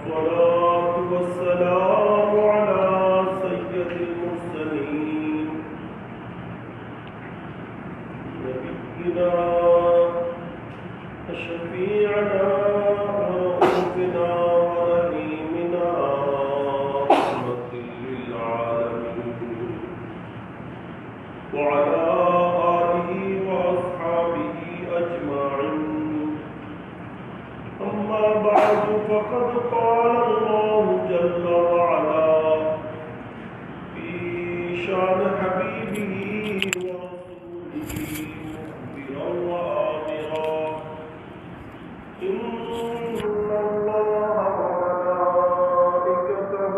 والصلاة والسلام على سيد المرسلين نبينا وشفيعنا ورؤوفنا ورحيمنا رحمة للعالمين وعلى آله وأصحابه أجمعين. أما بعد فقد قال الله جل وعلا في شان حبيبه ورسوله مخبرا وآمرا: إن الله وملائكته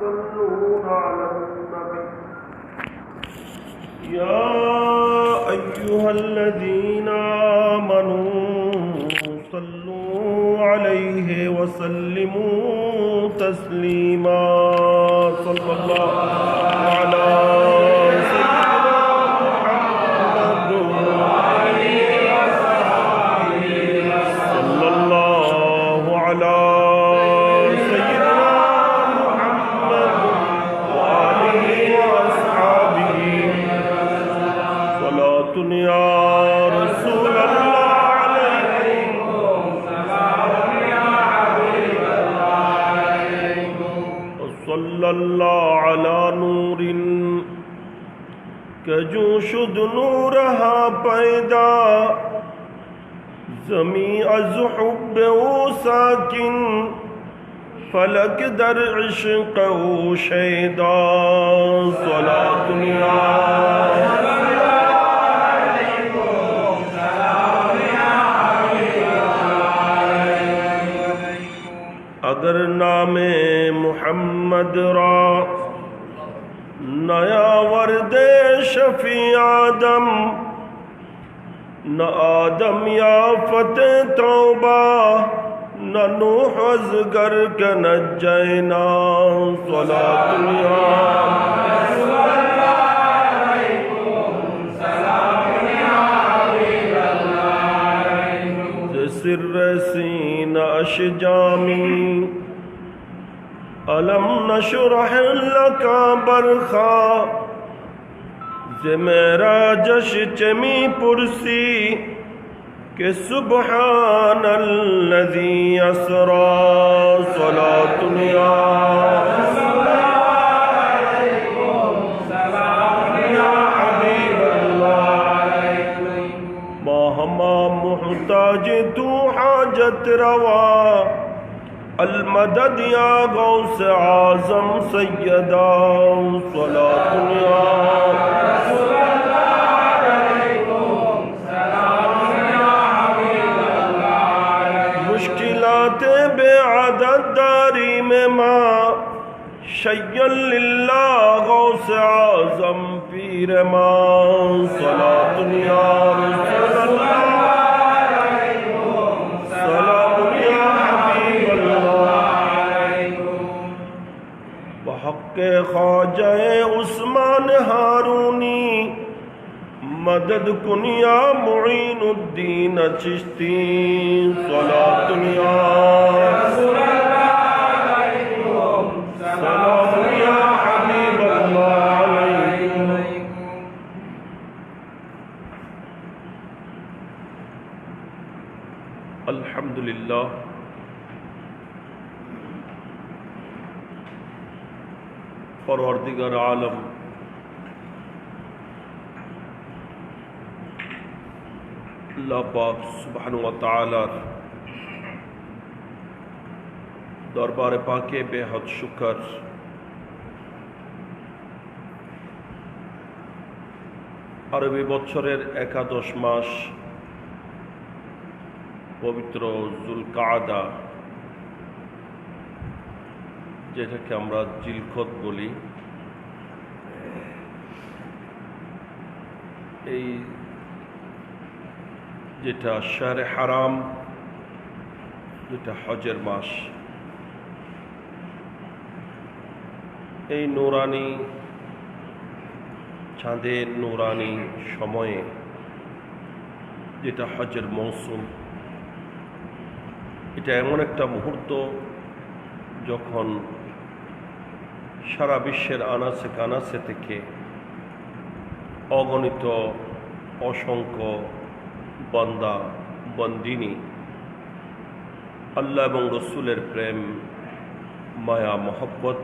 يصلون على النبي يا أيها الذين آمنوا صلوا عليه وسلموا تسليما. صلى الله على سيدنا محمد صلى الله على سيدنا محمد وآله وأصحابه صلاة يا رسول الله صلى الله على نور کہ جو شد نورها پیدا زمین از حب او ساکن فلک در عشق او شیدا. صلاة یا اگر نام محمد را نیا ورد شفیع آدم نہ آدم یا فتح توبہ نہ نوح ازگر کے نجینا. صلاة یا سر سین اشجامی علم نشرح لك برخا ز میرا جش چمی پرسی کہ سبحان الذی اسرا. صلاة یا محتاج تو حاجت روا المدد یا غوث اعظم سیدا. صلاة یا رسول اللہ علیکم سلام یا حبیب اللہ. مشکلات بے عدد داری میں ماں شیئن للہ غوث اعظم پیر ماں. صلاة یا رسول اللہ حق خواجہ عثمان ہارونی مدد کن یا معین الدین چشتی. صلاة یا رسول اللہ علیکم سلام یا حبیب اللہ علیکم. الحمدللہ پروردگار عالم اللہ پاک سبحانہ وتعالی দরবারে পাকে বেহদ শুকর। আরবি বছরের একাদশ মাস পবিত্র জুলকাদা, যেটাকে আমরা জিলকদ বলি, এই যেটা শাহরে হারাম, যেটা হজের মাস, এই নূরানি চাঁদের নূরানি সময়ে, যেটা হজের মৌসুম, এটা এমন একটা মুহূর্ত যখন সারা বিশ্বের আনাচে কানাচে থেকে অগণিত অসংখ্য বান্দা বন্দিনী আল্লাহ এবং রসুলের প্রেম মায়া মহব্বত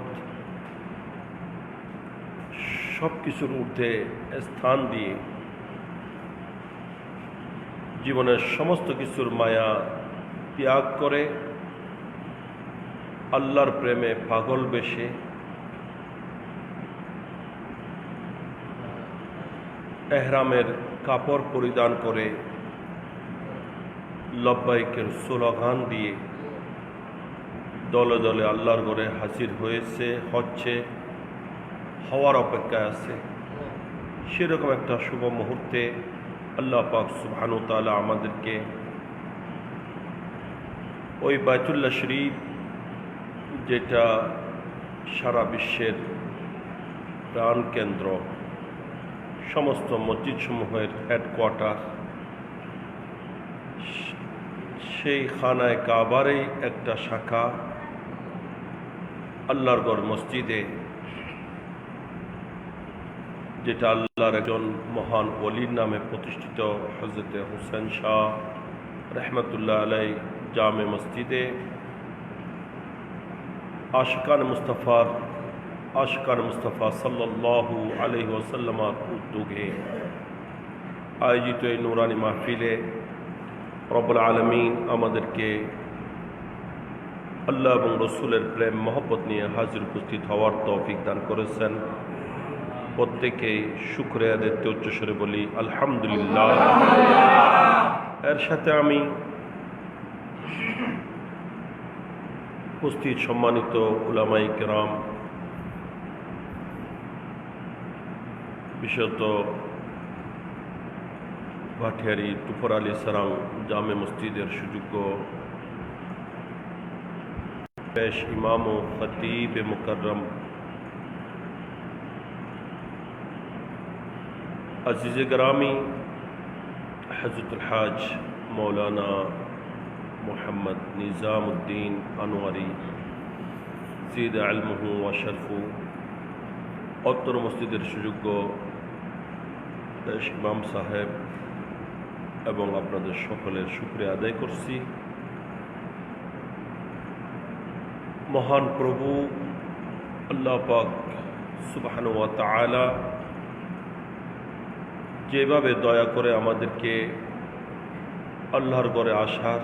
সব কিছুর ঊর্ধ্বে স্থান দিয়ে জীবনের সমস্ত কিছুর মায়া ত্যাগ করে আল্লাহর প্রেমে পাগল বেশে এহরামের কাপড় পরিধান করে লব্বাইকের স্লোগান দিয়ে দলে দলে আল্লাহর ঘরে হাজির হয়েছে, হচ্ছে, হওয়ার অপেক্ষায় আছে। সেরকম একটা শুভ মুহূর্তে আল্লাহ পাক সুবহানাহু ওয়া তাআলা আমাদেরকে ওই বাইতুল্লাহ শরীফ, যেটা সারা বিশ্বের প্রাণকেন্দ্র, সমস্ত মসজিদ সমূহের হেডকোয়ার্টার, সেই খানায় কাবারই একটা শাখা আল্লাহর ঘর মসজিদে, যেটা আল্লাহর একজন মহান ওলির নামে প্রতিষ্ঠিত হযরত হুসেন শাহ রহমতুল্লাহ আলাই জামে মসজিদে আশিকান মুস্তাফা সাল্লাল্লাহু আলাইহি ওয়াসাল্লামের উদ্যোগে আয়োজিত এই নুরানি মাহফিলে রব্বুল আলামিন আমাদেরকে আল্লাহ এবং রসুলের প্রেম মহব্বত নিয়ে হাজির উপস্থিত হওয়ার তৌফিক দান করেছেন। প্রত্যেকেই শুকরিয়া আদায়ে উচ্চস্বরে বলি আলহামদুলিল্লাহ। এর সাথে আমি উপস্থিত সম্মানিত উলামায়ে কেরাম, বিশেষত ভাটিয়ারি তুফর আলী সারাং জামে মসজিদের সুযোগ্য পেশ ইমাম ও খতিব মুকররম আজিজ গ্রাमी হযরতুল হাজ মৌলানা মোহাম্মদ নিজামুদ্দিন আনোয়ারি জিদ ইলমুহু ওয়া শরফু অত্তর মসজিদের সুযোগ্য পেশ ইমাম সাহেব এবং আপনাদের সকলের শুকরিয়া আদায় করছি। মহান প্রভু আল্লাহ পাক সুবহানাহু ওয়া তাআলা যেভাবে দয়া করে আমাদেরকে আল্লাহর ঘরে আসার,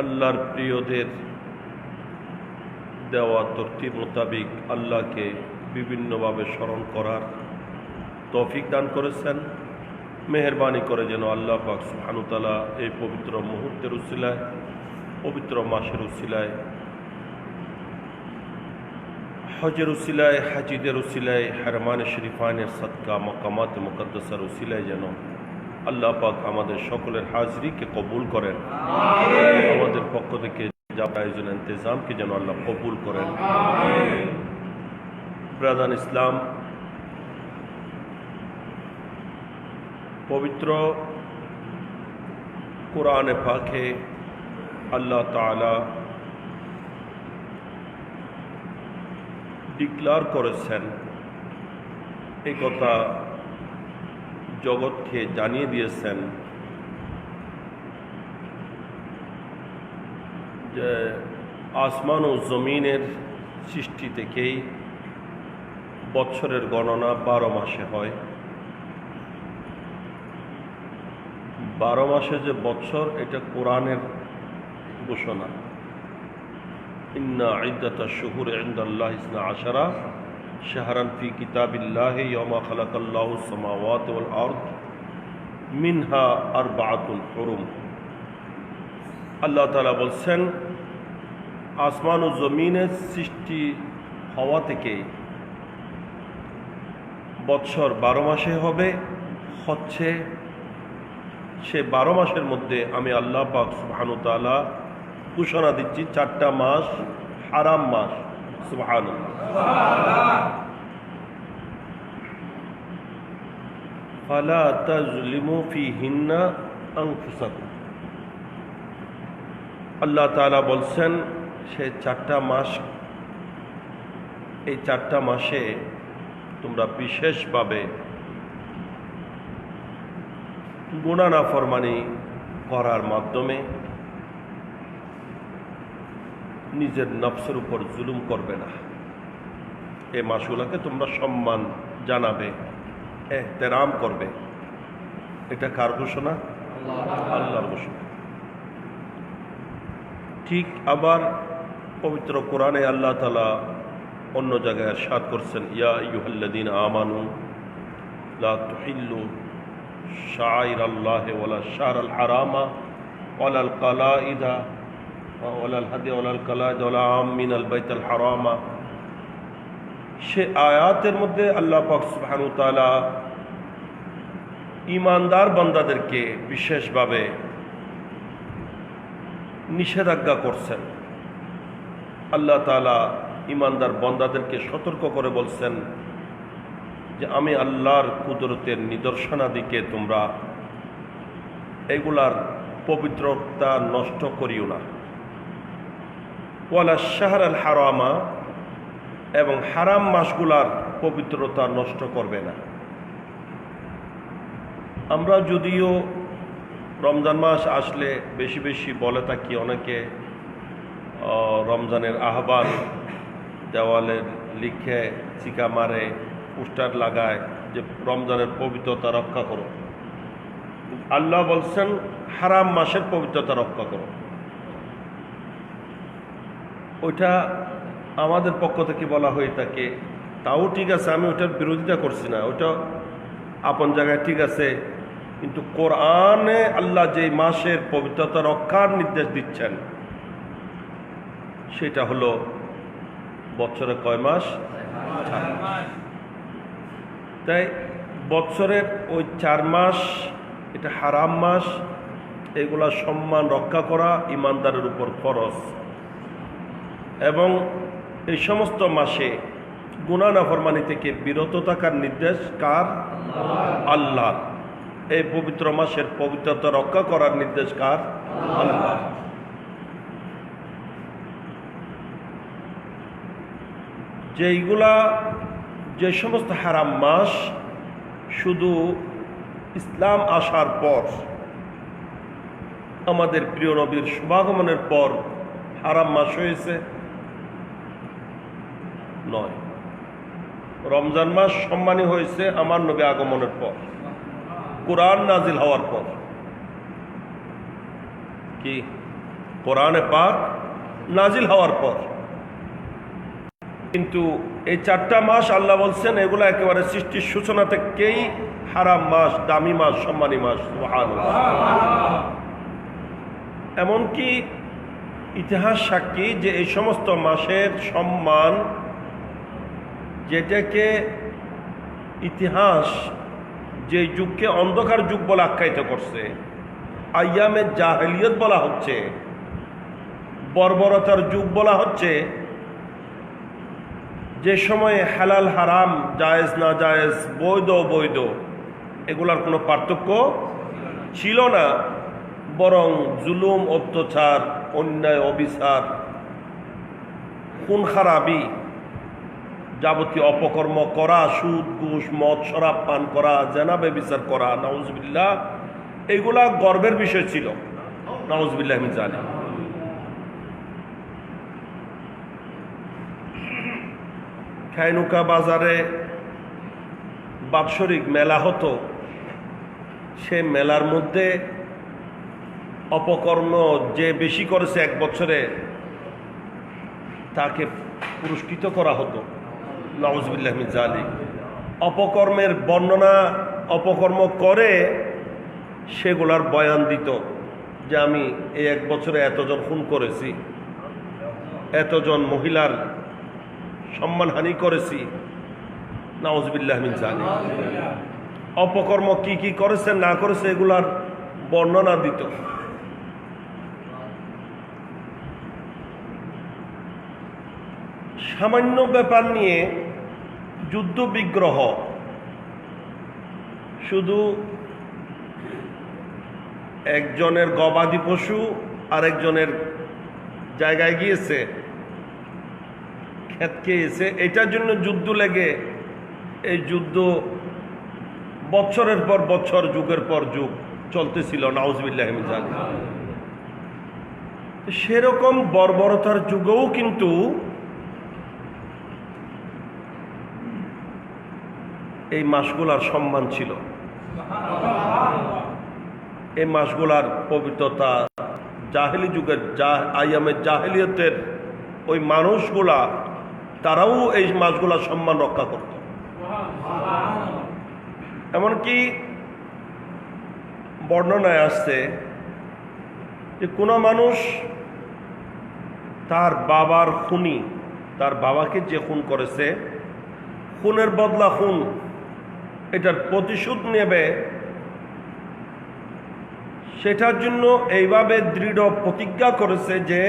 আল্লাহর প্রিয়দের দেওয়া তরতিব মোতাবিক আল্লাহকে বিভিন্নভাবে স্মরণ করার তৌফিক দান করেছেন, মেহেরবানি করে যেন আল্লাহ পাক সুবহানাহু ওয়া তাআলা এই পবিত্র মুহূর্তের উসিলায়, পবিত্র মাসের উসিলায়, হজের উসিলায়, হাজিদের উসিলায়, হারমানে শরীফানের সদকা মাকামাত মুকদ্দাসার উসিলায় যেন আল্লাহ পাক আমাদের সকলের হাজিরিকে কবুল করেন। আমাদের পক্ষ থেকে যা আয়োজন ইন্তজামকে যেন আল্লাহ কবুল করেন। ব্রাদান ইসলাম, পবিত্র কোরআনে পাকে আল্লাহ তাআলা ডিক্লার করেছেন, এই কথা জগৎকে জানিয়ে দিয়েছেন যে আসমান ও জমিনের সৃষ্টি থেকেই বৎসরের গণনা 12 মাসে হয়। 12 মাসে যে বৎসর, এটা কোরআনের ঘোষণা। ইন্না ইদ্দাতাশ শুহুরি ইনদাল্লাহি 12 শাহরান ফি কিতাবিল্লাহি ইয়াওমা খালাকাল্লাহুস সামাওয়াতি ওয়াল আরদ মিনহা আরবাআতুন হুরুম। আল্লাহ তাআলা বলছেন, আসমান ও জমিনের সৃষ্টি হওয়া থেকে বৎসর 12 মাসে হবে, হচ্ছে। সে 12 মাসের মধ্যে আমি আল্লাহ পাক সুবহানাহু ওয়া তাআলা ঘোষণা দিচ্ছি 4টা মাস হারাম মাস। সুবহানাল্লাহ। ফালা তাজলিমু ফিহিন্না আনফুসাকুম। আল্লাহ তাআলা বলছেন, সে 4টা মাস, এই 4টা মাসে তোমরা বিশেষভাবে গুনাহ নাফরমানি করার মাধ্যমে নিজের নফসের উপর জুলুম করবে না। এই মাসগুলোকে তোমরা সম্মান জানাবে, এহতেরাম করবে। এটা কার ঘোষণা? আল্লাহর ঘোষণা। ঠিক আবার পবিত্র কোরআনে আল্লাহ তাআলা অন্য জায়গায় ইরশাদ করছেন, ইয়া আইয়ুহাল্লাযীনা আমানু লা তুহিল্লু শাআইরাল্লাহি ওয়ালা শাহরাল হারামা ওয়ালাল কালাইদা ওয়ালাল হাদি ওয়ালাল কালাইদা ওয়ালা আমিনাল বাইতুল হারামা। সে আয়াতের মধ্যে আল্লাহ পাক সুবহানাহু ওয়া তাআলা ঈমানদার বান্দাদেরকে বিশেষভাবে নিষেধাজ্ঞা করছেন। আল্লাহ তাআলা ঈমানদার বান্দাদেরকে সতর্ক করে বলছেন যে আমি আল্লাহর কুদরতের নিদর্শনাদিকে তোমরা এগুলার পবিত্রতা নষ্ট করিও না। ওয়ালা শাহরাল হারামা, এবং হারাম মাসগুলার পবিত্রতা নষ্ট করবে না। আমরা যদিও রমজান মাস আসলে বেশি বেশি বলে থাকি, অনেকে রমজানের আহ্বান দেওয়ালে লিখে চিকা মারে, পোস্টার লাগায় যে রমজানের পবিত্রতা রক্ষা করো। আল্লাহ বলছেন হারাম মাসের পবিত্রতা রক্ষা করো। ওইটা আমাদের পক্ষ থেকে বলা হয়ে থাকে, তাও ঠিক আছে, আমি ওইটার বিরোধিতা করছি না, ওইটা আপন জায়গায় ঠিক আছে। কিন্তু কোরআনে আল্লাহ যে মাসের পবিত্রতা রক্ষার নির্দেশ দিচ্ছেন সেটা হলো বছরে কয় মাস? 4 মাস। তাই বছরের ওই 4 মাস, এটা হারাম মাস, এগুলা সম্মান রক্ষা করা ঈমানদারের উপর ফরজ। এবং এই সমস্ত মাসে গুনাহ নাফরমানি থেকে বিরত থাকার নির্দেশ কার? আল্লাহর। এই পবিত্র মাসের পবিত্রতা রক্ষা করার নির্দেশ কার? আল্লাহ। যে সমস্ত হারাম মাস শুধু ইসলাম আসার পর, আমাদের প্রিয় নবীর শুভাগমনের পর হারাম মাস হয়েছে নয়। রমজান মাস সম্মানী হয়েছে আমার নবী আগমনের পর, কোরআন নাজিল হওয়ার পর। কি? কোরআনে পাক নাজিল হওয়ার পর। কিন্তু এই 4টা মাস আল্লাহ বলছেন এগুলা একেবারে সৃষ্টির সূচনা থেকেই হারাম মাস, দামি মাস, সম্মানী মাস। সুবহানাল্লাহ। এমনকি ইতিহাস সাক্ষী যে এই সমস্ত মাসের সম্মান, যেটাকে ইতিহাস যে যুগকে অন্ধকার যুগ বলে আখ্যায়িত করছে, আইয়ামে জাহেলিয়ত বলা হচ্ছে, বর্বরতার যুগ বলা হচ্ছে, যে সময়ে হালাল হারাম, জায়েজ না জায়েজ, বৈধ অবৈধ এগুলার কোনো পার্থক্য ছিল না, বরং জুলুম, অত্যাচার, অন্যায়, অবিচার, খুন খারাপি, যাবতীয় অপকর্ম করা, সুদ ঘুষ মদ শরাব পান করা, জেনা ব্যভিচার করা, নাউজুবিল্লাহ, এগুলা গর্বের বিষয় ছিল। নাউজুবিল্লাহ মিন যালিক। খাইনুকা বাজারে বাৎসরিক মেলা হতো, সে মেলার মধ্যে অপকর্ম যে বেশি করেছে এক বছরে তাকে পুরস্কৃত করা হতো। নাউজুবিল্লাহ মিন যালিক। অপকর্মের বর্ণনা, অপকর্ম করে সেগুলার বয়ান দিত যে আমি এই এক বছরে এতজন খুন করেছি, এতজন মহিলার সম্মানহানি করেছি। নাউজুবিল্লাহ মিন যালিক। অপকর্ম কি কি করেছে না করেছে এগুলার বর্ণনা দিত। সামান্য ব্যাপার নিয়ে যুদ্ধ বিগ্রহ, শুধু একজনের গবাদি পশু আর একজনের জায়গায় গিয়েছে, ক্ষেত খেয়েছে, এটার জন্য যুদ্ধ লেগে এই যুদ্ধ বছরের পর বছর, যুগের পর যুগ চলতেছিল। নাউজুবিল্লাহি মিন যালিক। সেরকম বর্বরতার যুগেও কিন্তু এই মাসগুলার সম্মান ছিল, এই মাসগুলার পবিত্রতা। জাহেলি যুগের আইয়ামে জাহেলিয়তের ওই মানুষগুলা, তারাও এই মাসগুলার সম্মান রক্ষা করত। এমনকি বর্ণনায় আসছে যে কোনো মানুষ তার বাবার খুনি, তার বাবাকে যে খুন করেছে, খুনের বদলা খুন, এটার প্রতিশোধ নেবে, সেটার জন্য এইভাবে দৃঢ় প্রতিজ্ঞা করেছে যে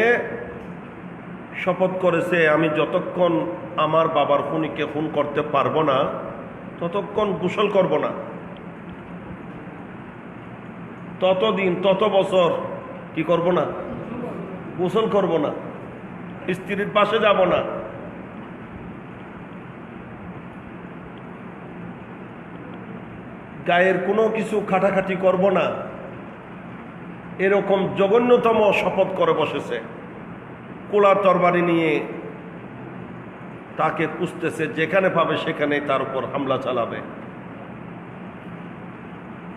শপথ করেছে, আমি যতক্ষণ আমার বাবার খুনিকে খুন করতে পারবো না ততক্ষণ গোসল করব না, ততদিন তত বছর কি করব না, গোসল করব না, স্ত্রীর পাশে যাব না। গায়ের কোনো কিছু খাটাখাটি করব না, এরকম জঘন্যতম শপথ করে বসেছে। কোলা তরবারি নিয়ে তাকে খুঁজতেছে, যেখানে পাবে সেখানে তার উপর হামলা চালাবে।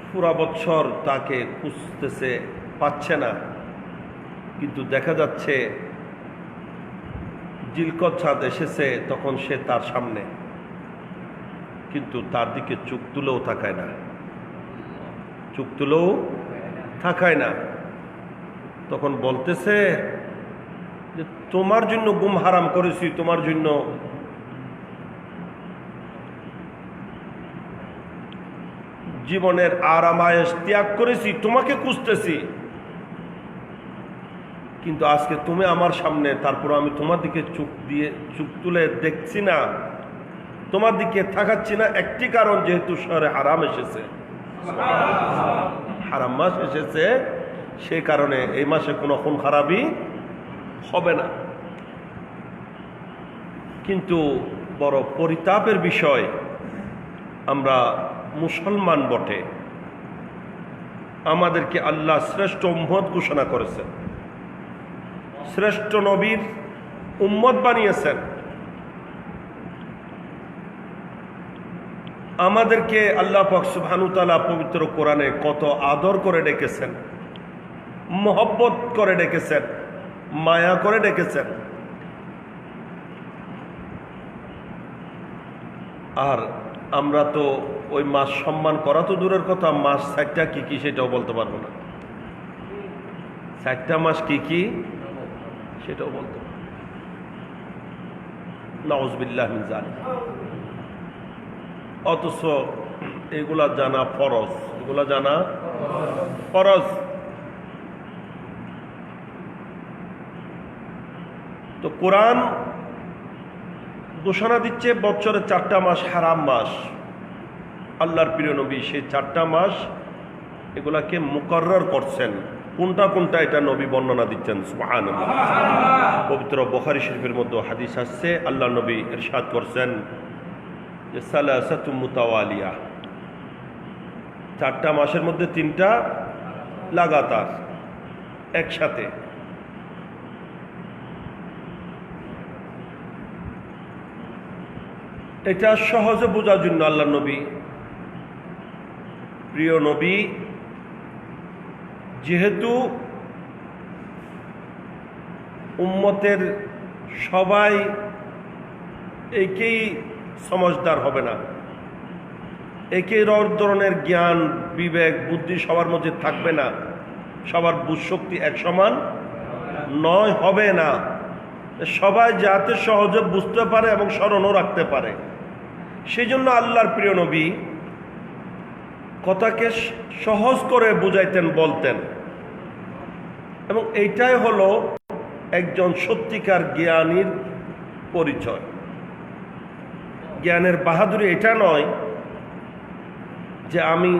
পুরা বৎসর তাকে খুঁজতেছে, পাচ্ছে না, কিন্তু দেখা যাচ্ছে জিলকত চাঁদ এসেছে, তখন সে তার সামনে, কিন্তু তার দিকে চোখ তুলেও তাকায় না, চোখ তুলেও তাকায় না। তখন বলতেছে যে তোমার জন্য গুম হারাম করেছি, তোমার জন্য জীবনের আরাম আয়েশ ত্যাগ করেছি, তোমাকে খুঁজতেছি, কিন্তু আজকে তুমি আমার সামনে, তারপর আমি তোমার দিকে চোখ তুলে দেখছি না, তোমার দিকে তাকাচ্ছি না। একটি কারণ, যেহেতু শহরে হারাম এসেছে, হারাম মাস এসেছে, সেই কারণে এই মাসে কোনো খুন খারাপই হবে না। কিন্তু বড় পরিতাপের বিষয়, আমরা মুসলমান বটে, আমাদেরকে আল্লাহ শ্রেষ্ঠ উম্মত ঘোষণা করেছেন, শ্রেষ্ঠ নবীর উম্মত বানিয়েছেন। আমাদেরকে আল্লাহ পাক সুবহানাহু ওয়া তাআলা পবিত্র কোরআনে কত আদর করে ডেকেছেন, মহব্বত করে ডেকেছেন, মায়া করে ডেকেছেন। আর আমরা তো ওই মাস সম্মান করা তো দূরের কথা, মাস 4টা কি কি সেটাও বলতে পারবো না। 4টা মাস কি কি সেটাও বলতে পারবো না। নাউজুবিল্লাহি মিন যালিক। অথচ এগুলা জানা ফরজ, এগুলা জানা ফরজ। তো কোরআন ঘোষণা দিচ্ছে বছরে 4টা মাস হারাম মাস। আল্লাহর প্রিয় নবী সেই 4টা মাস এগুলাকে মুকরর করছেন। কোনটা কোনটা এটা নবী বর্ণনা দিচ্ছেন, সুবহানাল্লাহ। পবিত্র বুখারী শরীফের মধ্যে হাদিস আসছে, আল্লাহ নবী ইরশাদ করছেন যে সালাসাতু মুতাওয়ালিয়া, 4টা মাসের মধ্যে 3টা লাগাতার একসাথে। এটা সহজে বোঝার জন্য আল্লাহ নবী, প্রিয় নবী, যেহেতু উম্মতের সবাই একই সমঝদার হবে না, একই ধরনের জ্ঞান বিবেক বুদ্ধি সবার মধ্যে থাকবে না, সবার বুঝশক্তি এক সমান নয়, হবে না। সবাই যাতে সহজে বুঝতে পারে এবং স্মরণও রাখতে পারে, সেই জন্য আল্লাহর প্রিয় নবী কথাকে সহজ করে বুঝাইতেন, বলতেন। এবং এইটাই হলো একজন সত্যিকার জ্ঞানীর পরিচয়। জ্ঞানের বাহাদুরি এটা নয় যে আমি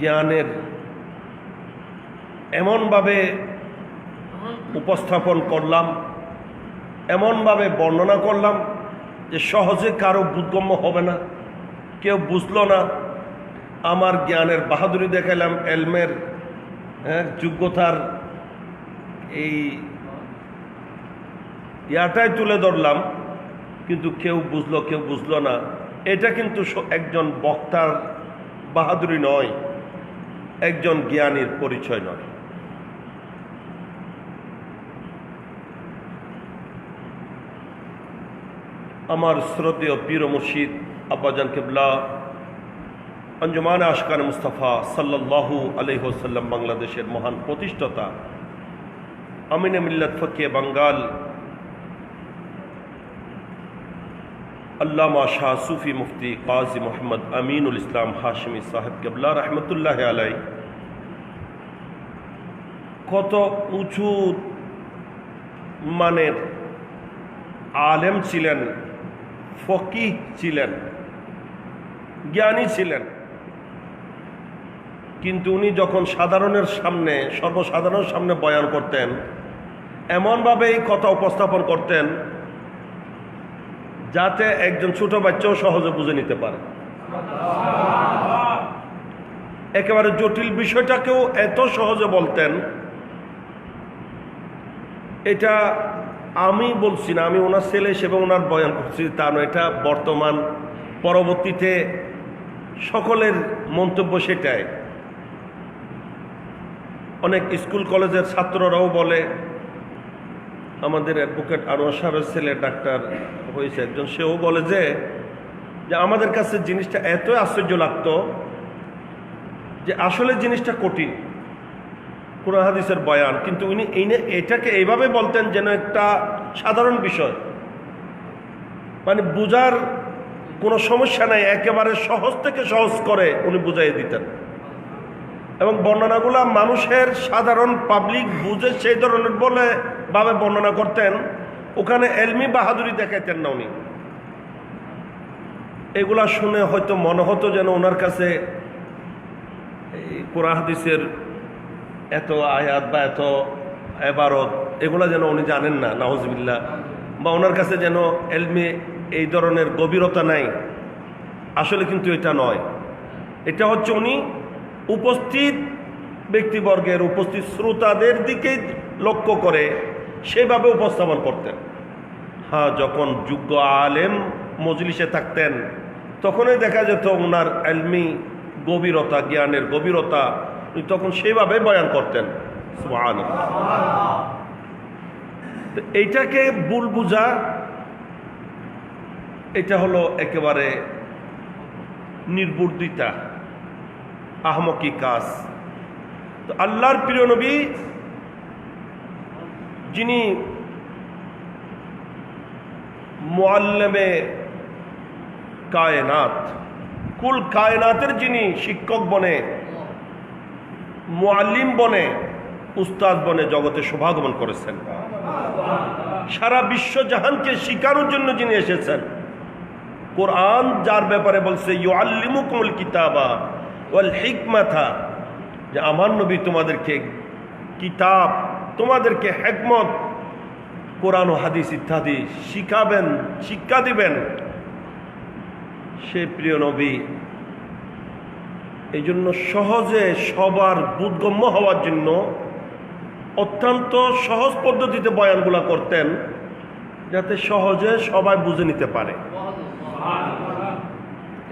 জ্ঞানের এমনভাবে উপস্থাপন করলাম, এমনভাবে বর্ণনা করলাম যে সহজে কারো বোধগম্য হবে না, কেউ বুঝলো না। আমার জ্ঞানের বাহাদুরি দেখালাম, এলমের যোগ্যতার এই ইয়াটাই তুলে ধরলাম, কিন্তু কেউ বুঝলো না। এটা কিন্তু একজন বক্তার বাহাদুরি নয়, একজন জ্ঞানীর পরিচয় নয়। আমার শ্রদ্ধেয় পীর ও মুর্শিদ আব্বাজান কিবলা আঞ্জুমান আশকান মুস্তাফা সাল্লাল্লাহু আলাইহি ওয়াসাল্লাম বাংলাদেশের মহান প্রতিষ্ঠাতা আমিনে মিল্লাত ফকিয়ে বাঙ্গাল আল্লামা শাহ সুফি মুফতি কাজী মোহাম্মদ আমিনুল ইসলাম হাশমি সাহেব কিবলা রহমতুল্লাহ আলাই কত উঁচু মানের আলেম ছিলেন, ফকিহ ছিলেন, জ্ঞানী ছিলেন। কিন্তু উনি যখন সর্বসাধারণের সামনে বয়ান করতেন, এমনভাবে এই কথা উপস্থাপন করতেন যাতে একজন ছোট বাচ্চাও সহজে বুঝে নিতে পারে। একেবারে জটিল বিষয়টাকেও এত সহজে বলতেন। এটা আমি বলছি না, আমি ওনার ছেলে হিসেবে ওনার বয়ান করছি তা নয়, এটা বর্তমান পরবর্তীতে সকলের মন্তব্য সেটাই। অনেক স্কুল কলেজের ছাত্ররাও বলে, আমাদের অ্যাডভোকেট আনোয়ার সাহেবের ছেলে ডাক্তার হয়েছে একজন, সেও বলে যে আমাদের কাছে জিনিসটা এত আশ্চর্য লাগতো যে আসলে জিনিসটা কঠিন, কোরআন হাদিসের বয়ান, কিন্তু উনি এটাকে এইভাবে বলতেন যেন একটা সাধারণ বিষয়, মানে বুঝার কোনো সমস্যা নাই, একেবারে সহজ থেকে সহজ করে উনি বুঝাই দিতেন। এবং বর্ণনাগুলা মানুষের সাধারণ পাবলিক বুঝে সেই ধরনের ভাবে বর্ণনা করতেন, ওখানে এলমি বাহাদুরি দেখাইতেন না উনি। এগুলা শুনে হয়তো মনে হতো যেন ওনার কাছে কোরআন হাদিসের এত আয়াত বা এত এবারত এগুলা যেন উনি জানেন না, নাউজুবিল্লাহ, বা ওনার কাছে যেন এলমে এই ধরনের গভীরতা নাই। আসলে কিন্তু এটা নয়, এটা হচ্ছে উনি উপস্থিত ব্যক্তিবর্গের, উপস্থিত শ্রোতাদের দিকে লক্ষ্য করে সেভাবে উপস্থাপন করতেন। হ্যাঁ, যখন যোগ্য আলেম মজলিসে থাকতেন তখনই দেখা যেত ওনার এলমি গভীরতা, জ্ঞানের গভীরতা, তখন সেইভাবে বয়ান করতেন। সুবহানাল্লাহ। এইটাকে ভুল বুঝা, এটা হলো একেবারে নির্বুদ্ধিতা, আহমকি কাজ। তো আল্লাহর প্রিয় নবী, যিনি মুআল্লিমে কায়নাত, কুল কায়নাতের যিনি শিক্ষক বনে, মুআল্লিম বনে, উস্তাদ বনে জগতে শোভাগমন করেছেন, সারা বিশ্ব জাহানকে শিখানোর জন্য যিনি এসেছেন। কোরআন যার ব্যাপারে বলছে ইউআল্লিমুকুমুল কিতাবা ওয়াল হিকমাতা, যে আমার নবী তোমাদেরকে কিতাব, তোমাদেরকে হিকমত, কোরআন ও হাদিস ইত্যাদি শিখাবেন, শিক্ষা দিবেন। সে প্রিয় নবী এই জন্য সহজে সবার বোধগম্য হওয়ার জন্য অত্যন্ত সহজ পদ্ধতিতে বয়ানগুলা করতেন, যাতে সহজে সবাই বুঝে নিতে পারে।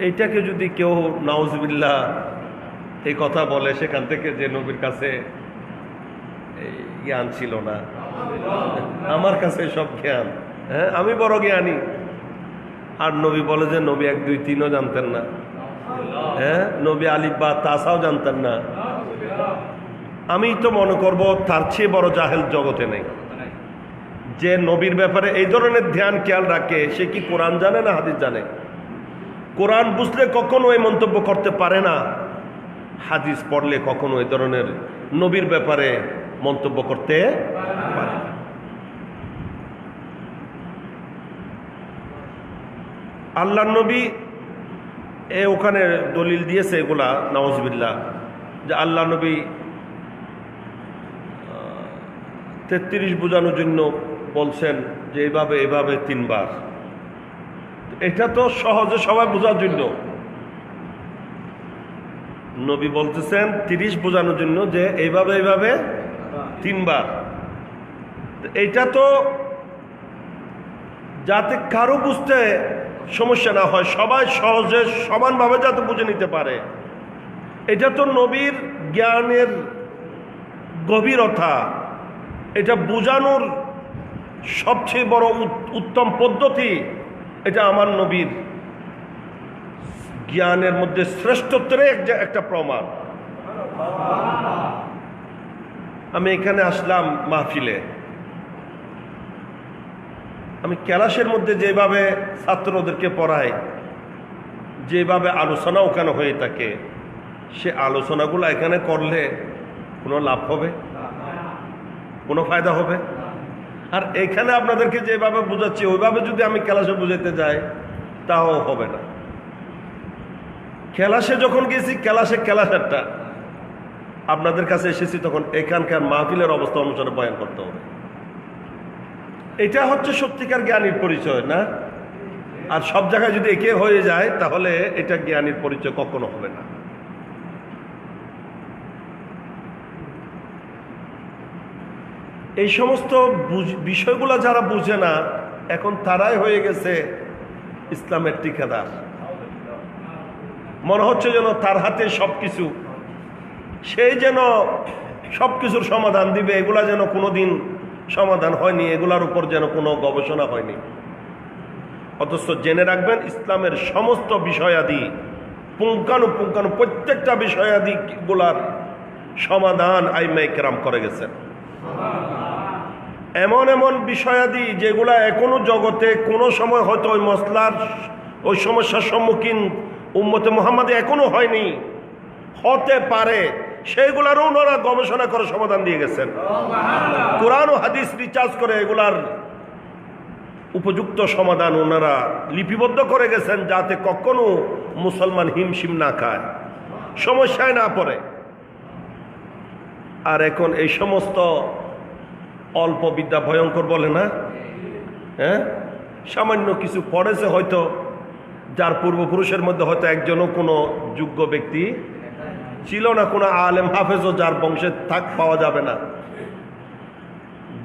এইটাকে যদি কেউ নাউজুবিল্লাহ এই কথা বলে, সেখান থেকে যে নবীর কাছে জ্ঞান ছিল না, আমার কাছে সব জ্ঞান, হ্যাঁ আমি বড় জ্ঞানী, আর নবী বলে যে নবী 1 2 3ও জানতেন না, হ্যাঁ নবী আলিফ বা তাসাও জানতেন না, আমি তো মনে করব তার চেয়ে বড় জাহেল জগতে নেই। যে নবীর ব্যাপারে এই ধরনের ধ্যান খেয়াল রাখে, সে কি কোরআন জানে না হাদিস জানে? কোরআন বুঝলে কখনো এই মন্তব্য করতে পারে না, হাদিস পড়লে কখনো এই ধরনের নবীর ব্যাপারে মন্তব্য করতে পারে না। আল্লাহ নবী ওখানে দলিল দিয়েছে এগুলা, নাউজুবিল্লাহ, যে আল্লাহ নবী 33 বোঝানোর জন্য বলছেন যে এইভাবে এভাবে 3 বার। এটা তো সহজে সবাই বোঝার জন্য। নবী বলতেছেন 30 বোঝানোর জন্য যে এইভাবে এইভাবে 3 বার। এইটা তো যাতে কারো বুঝতে সমস্যা না হয়, সবাই সহজে সমানভাবে যাতে বুঝে নিতে পারে, এটা তো নবীর জ্ঞানের গভীরতা। এটা বোঝানোর সবচেয়ে বড় উত্তম পদ্ধতি। এটা আমার নবীর জ্ঞানের মধ্যে শ্রেষ্ঠত্বের একটা প্রমাণ। আমি এখানে আসলাম মাহফিলে, আমি ক্লাসের মধ্যে যেভাবে ছাত্রদেরকে পড়াই, যেভাবে আলোচনা ওখানে হয়ে থাকে, সে আলোচনাগুলো এখানে করলে কোনো লাভ হবে? কোনো ফায়দা হবে? আর এখানে আপনাদেরকে যেভাবে বুঝাচ্ছি ওইভাবে যদি আমি ক্লাসে বুঝাইতে যাই তাও হবে না। ক্লাসে যখন গেছি, ক্লাসেরটা আপনাদের কাছে এসেছি, তখন এখানকার মাহফিলের অবস্থা অনুসারে বয়ান করতে হবে। এটা হচ্ছে সত্যিকার জ্ঞানীর পরিচয়, না? আর সব জায়গায় যদি একে হয়ে যায় তাহলে এটা জ্ঞানীর পরিচয় কখনো হবে না। এই সমস্ত বিষয়গুলো যারা বুঝে না, এখন তারাই হয়ে গেছে ইসলামের ঠিকাদার। মনে হচ্ছে যেন তার হাতে সবকিছু, সেই যেন সবকিছুর সমাধান দিবে। এগুলা যেন কোনোদিন সমাধান হয়নি, এগুলার উপর যেন কোনো গবেষণা হয়নি। অথচ জেনে রাখবেন, ইসলামের সমস্ত বিষয়াদি পুঙ্খানুপুঙ্খানু প্রত্যেকটা বিষয়াদি গুলার সমাধান আইমায়ে কেরাম করে গেছেন। এমন এমন বিষয়াদি যেগুলা এখনো জগতে কোনো সময় হয়তো ওই মসলার ওই সমস্যার সম্মুখীন উম্মতে মুহাম্মাদে এখনো হয়নি, হতে পারে, সেইগুলারও ওনারা গবেষণা করে সমাধান দিয়ে গেছেন। কোরআন ও হাদিস রিসার্চ করে এগুলার উপযুক্ত সমাধান ওনারা লিপিবদ্ধ করে গেছেন, যাতে কখনো মুসলমান হিমশিম না খায়, সমস্যায় না পড়ে। আর এখন এই সমস্ত অল্প বিদ্যা ভয়ঙ্কর বলে না, হ্যাঁ, সামান্য কিছু পড়েছে হয়তো, যার পূর্বপুরুষের মধ্যে হয়তো একজনও কোনো যোগ্য ব্যক্তি ছিল না, কোনো আলেম হাফেজও যার বংশে পাওয়া যাবে না,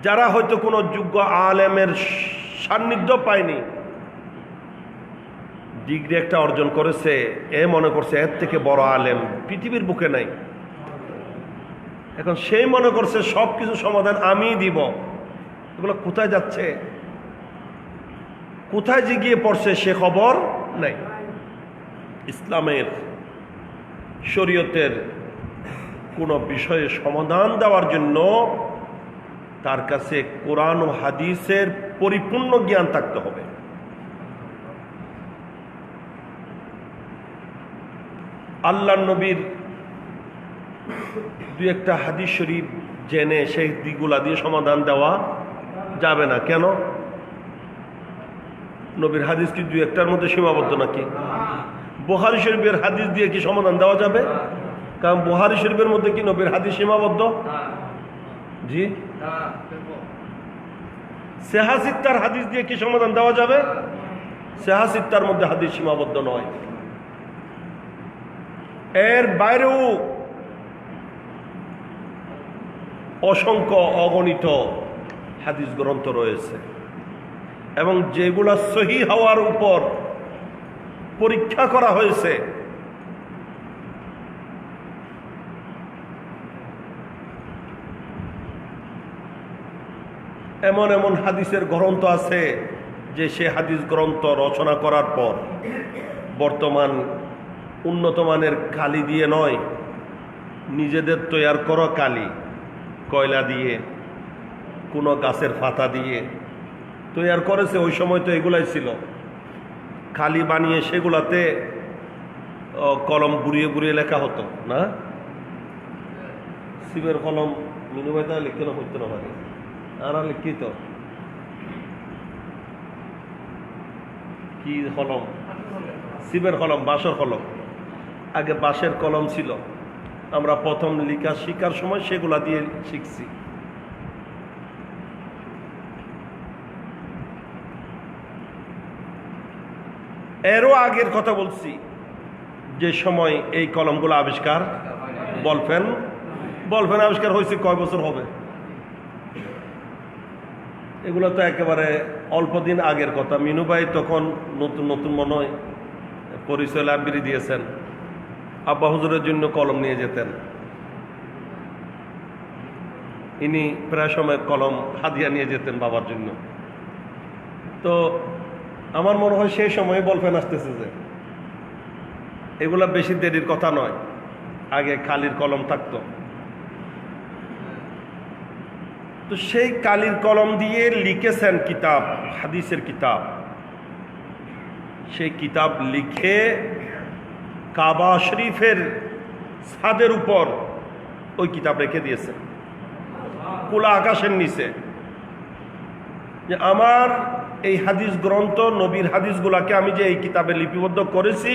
যারা হয়তো কোনো যোগ্য আলেমের সান্নিধ্য পায়নি, ডিগ্রি একটা অর্জন করেছে, এ মনে করছে এর থেকে বড় আলেম পৃথিবীর বুকে নাই। এখন সেই মনে করছে সব কিছু সমাধান আমিই দিব। এগুলো কোথায় যাচ্ছে, কোথায় যে গিয়ে পড়ছে সে খবর নাই। ইসলামের শরীয়তের কোনো বিষয়ে সমাধান দেওয়ার জন্য তার কাছে কোরআন ও হাদিসের পরিপূর্ণ জ্ঞান থাকতে হবে। আল্লাহর নবীর দু একটা হাদিস শরীফ জেনে সেই দিকগুলা দিয়ে সমাধান দেওয়া যাবে না। কেন? নবীর হাদিস কি দু একটার মধ্যে সীমাবদ্ধ নাকি? বুখারী শরীফের হাদিস দিয়ে কি সমাধান দেওয়া যাবে? কারণ বুখারী শরীফের মধ্যে কি নবীর হাদিস সীমাবদ্ধ? জি। সিহাহ সিত্তার হাদিস দিয়ে কি সমাধান দেওয়া যাবে? সিহাহ সিত্তার মধ্যে হাদিস সীমাবদ্ধ নয়, এর বাইরেও অসংখ্য অগণিত হাদিস গ্রন্থ রয়েছে, এবং যেগুলা সহিহ হওয়ার উপর পরীক্ষা করা হয়েছে। এমন এমন হাদিসের গ্রন্থ আছে যে সে হাদিস গ্রন্থ রচনা করার পর বর্তমান উন্নত মানের কালি দিয়ে নয়, নিজেদের তৈয়ার করা কালি, কয়লা দিয়ে, কোনো গাছের পাতা দিয়ে তৈয়ার করেছে। ওই সময় তো এগুলাই ছিল, কালি বানিয়ে সেগুলাতে কলম ঘুরিয়ে ঘুরিয়ে লেখা হতো না। শিবের কলম মিনুবাইতা লিখতে না হইতো না, পারে আর লিখিত কি কলম? শিবের কলম, বাঁশের কলম। আগে বাঁশের কলম ছিল, আমরা প্রথম লেখা শিখার সময় সেগুলা দিয়ে শিখছি। এরও আগের কথা বলছি, যে সময় এই কলমগুলো আবিষ্কার, বলফেন আবিষ্কার হয়েছে কয় বছর হবে? এগুলো তো একেবারে অল্প দিন আগের কথা। মিনু ভাই তখন নতুন নতুন মনে হয় পরিচয় লাইব্রেরি দিয়েছেন, আব্বা হুজুরের জন্য কলম নিয়ে যেতেন। ইনি প্রায় সময় কলম হাদিয়া নিয়ে যেতেন বাবার জন্য। তো আমার মনে হয় সেই সময় বলফেন আসতেছে, যে এগুলা বেশি দেরির কথা নয়, আগে কালির কলম থাকতো। তো সেই কালির কলম দিয়ে লিখেছেন কিতাব, হাদিসের কিতাব। সেই কিতাব লিখে কাবা শরীফের ছাদের উপর ওই কিতাব রেখে দিয়েছেন, খোলা আকাশের নিচে, যে আমার এই হাদিস গ্রন্থ, নবীর হাদিসগুলাকে আমি যে এই কিতাবে লিপিবদ্ধ করেছি,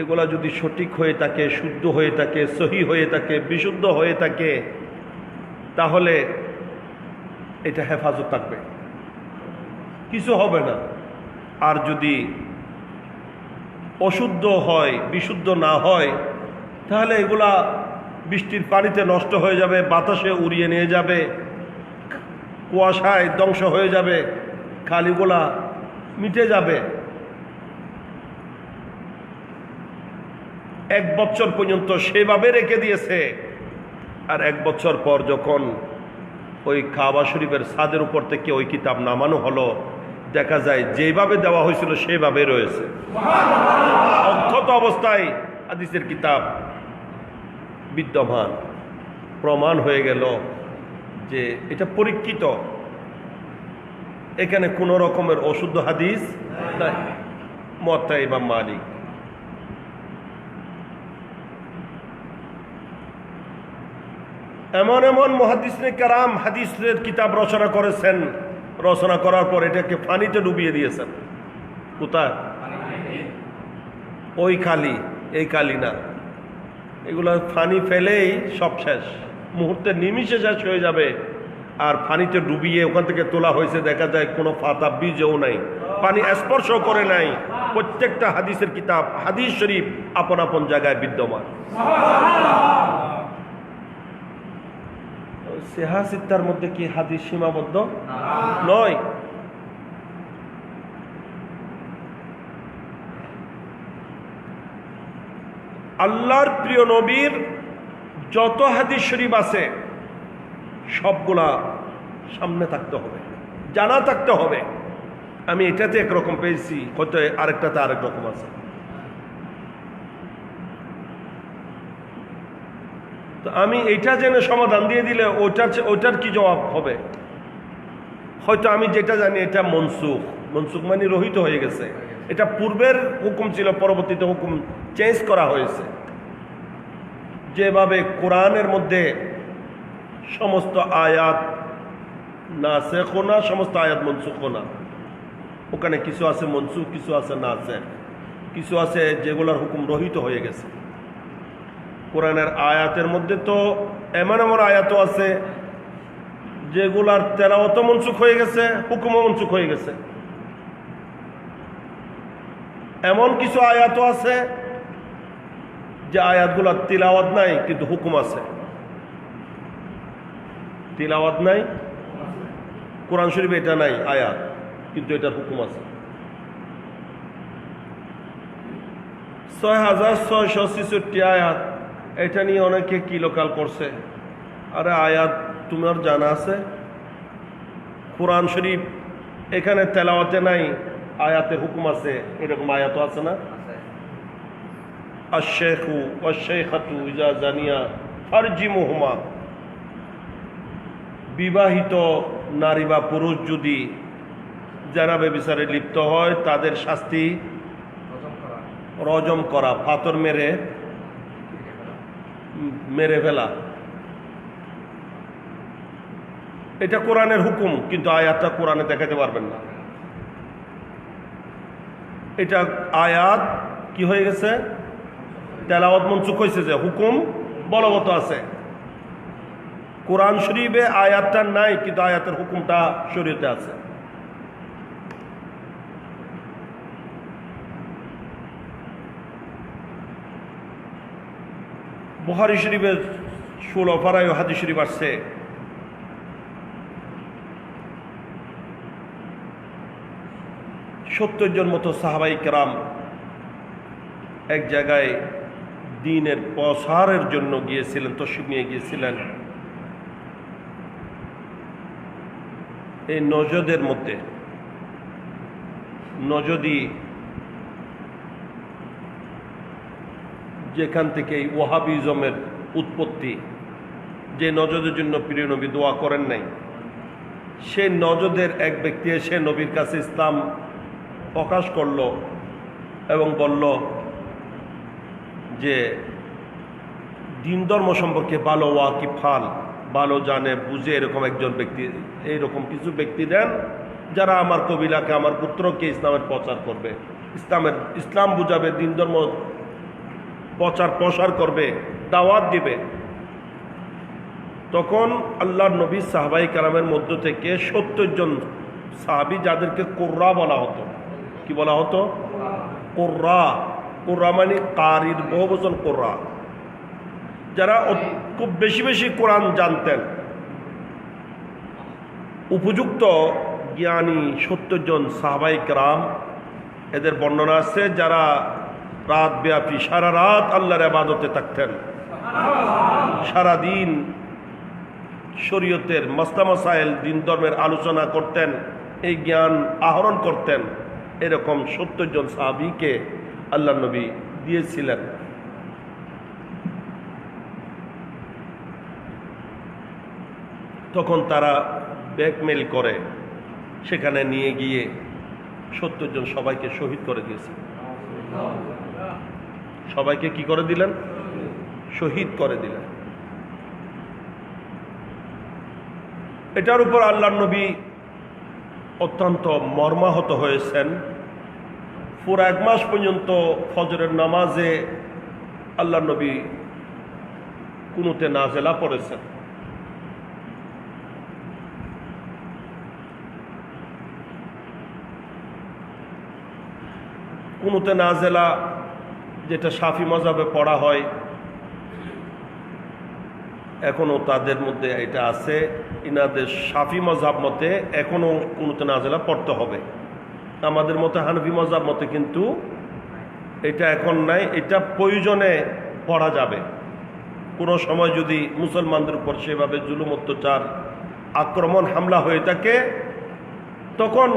এগুলা যদি সঠিক হয়ে থাকে, শুদ্ধ হয়ে থাকে, সহি হয়ে থাকে, বিশুদ্ধ হয়ে থাকে, তাহলে এটা হেফাজত থাকবে, কিছু হবে না। আর যদি অশুদ্ধ হয়, বিশুদ্ধ না হয়, তাহলে এগুলা বৃষ্টির পানিতে নষ্ট হয়ে যাবে, বাতাসে উড়িয়ে নিয়ে যাবে, কুয়াশায় ধ্বংস হয়ে যাবে, খালিগুলা মিটে যাবে। 1 বছর পর্যন্ত সেভাবে রেখে দিয়েছে। আর 1 বছর পর যখন ওই কাবা শরীফের ছাদের উপর থেকে ওই কিতাব নামানো হলো, দেখা যায় যেভাবে দেওয়া হয়েছিল সেভাবে রয়েছে, অক্ষত অবস্থায় হাদিসের কিতাব বিদ্যমান। প্রমাণ হয়ে গেল যে এটা পরীক্ষিত, এখানে কোনো রকমের অশুদ্ধ হাদিস নাই। মুয়াত্তা ইমাম মালিক। এমন এমন মুহাদ্দিসিনে কেরাম হাদিসের কিতাব রচনা করেছেন, রচনা করার পর এটাকে পানিতে ডুবিয়ে দিয়েছেন। কোথায়? ওই কালি, এই কালি না। এগুলো পানি ফেলেই সব শেষ, মুহূর্তে নিমিষে শেষ হয়ে যাবে। আর পানিতে ডুবিয়ে ওখান থেকে তোলা হয়েছে, দেখা যায় কোনো পাতা বীজও নাই, পানি স্পর্শ করে নাই। প্রত্যেকটা হাদিসের কিতাব, হাদিস শরীফ আপন আপন জায়গায় বিদ্যমান। সিহা সিত্তার মধ্যে কি হাদিস সীমাবদ্ধ নয়? আল্লাহর প্রিয় নবীর যত হাদিস শরীফ আছে সবগুলা সামনে থাকতে হবে, জানা থাকতে হবে। আমি এটাতে একরকম পেয়েছি, হয়তো আরেকটাতে আরেক রকম আছে। তো আমি এইটা জেনে সমাধান দিয়ে দিলে ওইটার কি জবাব হবে? হয়তো আমি যেটা জানি এটা মনসুখ, মনসুখ মানে রহিত হয়ে গেছে। এটা পূর্বের হুকুম ছিল, পরবর্তীতে হুকুম চেঞ্জ করা হয়েছে। যেভাবে কোরআনের মধ্যে সমস্ত আয়াত নাসেখ না, সমস্ত আয়াত মনসুখ না, ওখানে কিছু আছে মনসুখ, কিছু আছে নাসেখ, কিছু আছে যেগুলোর হুকুম রহিত হয়ে গেছে। কোরআনের আয়াতের মধ্যে তো এমন এমন আয়াতও আছে যেগুলার তেলাওয়াতও মনসুখ হয়ে গেছে, হুকুমও মনসুখ হয়ে গেছে। এমন কিছু আয়াতও আছে যে আয়াতগুলার তিলাওয়াত নাই কিন্তু হুকুম আছে। তিলাওয়াত নাই, কোরআন শরীফে এটা নাই আয়াত, কিন্তু এটার হুকুম আছে। 6666 আয়াত, এটা নিয়ে অনেকে কিলোকাল করছে। আরে আয়াত তোমার জানা আছে? কোরআন শরীফ এখানে তেলাওয়াতে নাই, আয়াতে হুকুম আছে, এরকম আয়াতও আছে না? আশ-শাইখু ওয়াশ-শাইখাতু ইযা জানিয়া ফারজিমুহুমা, বিবাহিত নারী বা পুরুষ যদি যারা ব্যভিচারে লিপ্ত হয় তাদের শাস্তি রজম করা, পাথর মেরে ফেলা। এটা কোরআনের হুকুম, কিন্তু আয়াতটা কোরআনে দেখাতে পারবেন না। এটা আয়াত কি হয়ে গেছে? তেলাওয়াত মনসুখ হয়েছে, যে হুকুম বলবৎ আছে। কোরআন শরীফে আয়াতটা নাই, কিন্তু আয়াতের হুকুমটা শরীয়তে আছে। বুখারী শরীফের 16 পারায় হাদিস শরীফ আসছে, সত্তর জন মতো সাহাবাই কেরাম এক জায়গায় দ্বীনের প্রসারের জন্য গিয়েছিলেন, তশরিফ নিয়ে গিয়েছিলেন। এই নজদের মধ্যে, নজদি যেখান থেকে এই ওয়াহাবিজমের উৎপত্তি, যে নজদের জন্য প্রিয় নবী দোয়া করেন নাই, সে নজদের এক ব্যক্তি এসে নবীর কাছে ইসলাম প্রকাশ করল এবং বলল যে দিন ধর্ম সম্পর্কে ভালো ওয়াকিফাল, ভালো জানে বুঝে এরকম একজন ব্যক্তি, এইরকম কিছু ব্যক্তি দেন যারা আমার কবিলাকে, আমার পুত্রকে ইসলামের প্রচার করবে, ইসলাম বুঝাবে, দিন ধর্ম প্রসার করবে, দাওয়াত দিবে। তখন আল্লাহর নবী সাহাবাই কারামের মধ্য থেকে 70 জন সাহাবী, যাদেরকে কুররা বলা হতো। কি বলা হতো? কুররা। কুররা মানে কারির বহুবচন কুররা, যারা খুব বেশি বেশি কোরআন জানতেন, উপযুক্ত জ্ঞানী 70 জন সাহাবাই কেরাম। এদের বর্ণনা আছে যারা রাত ব্যাপী সারা রাত আল্লাহর ইবাদতে থাকতেন, সারাদিন শরীয়তের মাসলা মাসাইল, দিন ধর্মের আলোচনা করতেন, এই জ্ঞান আহরণ করতেন। এরকম 70 জন সাহাবীকে আল্লাহ নবী দিয়েছিলেন। তখন তারা ব্ল্যাকমেল করে সেখানে নিয়ে গিয়ে 70 জন সবাইকে শহীদ করে দিয়েছে। সবাইকে কি করে দিলেন? শহীদ করে দিলেন। এটার উপর আল্লাহর নবী অত্যন্ত মর্মাহত হয়েছেন। পুরো 1 মাস পর্যন্ত ফজরের নামাজে আল্লাহর নবী কুনুতে নাজেলা পড়েছেন। কুনুতে নাজেলা যেটা শাফি মাযহাবে পড়া হয়, এখনো তাদের মধ্যে এটা আছে। ইনাদের শাফি মাযহাব মতে এখনো কুনুতে নাজেলা পড়তে হবে। আমাদের মতে হানফি মাযহাব মতে কিন্তু এটা এখন নাই, এটা প্রয়োজনে পড়া যাবে। কোনো সময় যদি মুসলমানদের উপর সেভাবে জুলুম, অত্যাচার, আক্রমণ, হামলা হয়ে থাকে, তখন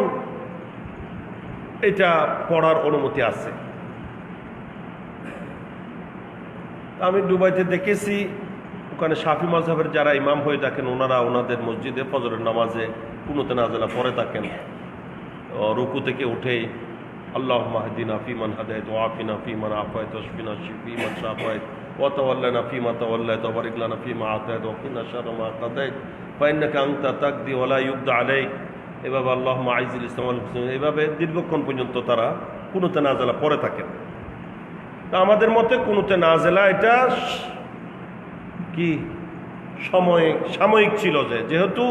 এটা পড়ার অনুমতি আছে। আমি দুবাইতে দেখেছি, ওখানে শাফি মাযহাবের যারা ইমাম হয়ে থাকেন, ওনারা ওনাদের মসজিদে ফজরের নামাজে কুনুতে নাজেলা পড়ে থাকেন। রুকু থেকে উঠেই আল্লাহুম্মা হদিনা ফিমান হাদাইত ওয়া আফিনা ফিমান আফাইত ওয়াশফিনা ফিমান শাফাইত ওয়া তাওয়াল্লানা ফিমা তাওয়াল্লাইত ওয়া বারিক লানা ফিমা আতাইত ওয়া কিনা শাররা মা কাদাইত ফাইন্নাকা আনতা তাকদি ওয়া লা ইউকদা আলাইক। এভাবে আল্লাহুম্মা আইজিল ইসলাম ওয়াল মুসলিমিন, এভাবে দীর্ঘক্ষণ পর্যন্ত তারা কুনুতে নাজেলা পড়ে থাকেন। তা আমাদের মতে কুনুতে নাজেলা এটা কি সাময়িক ছিল, যেহেতু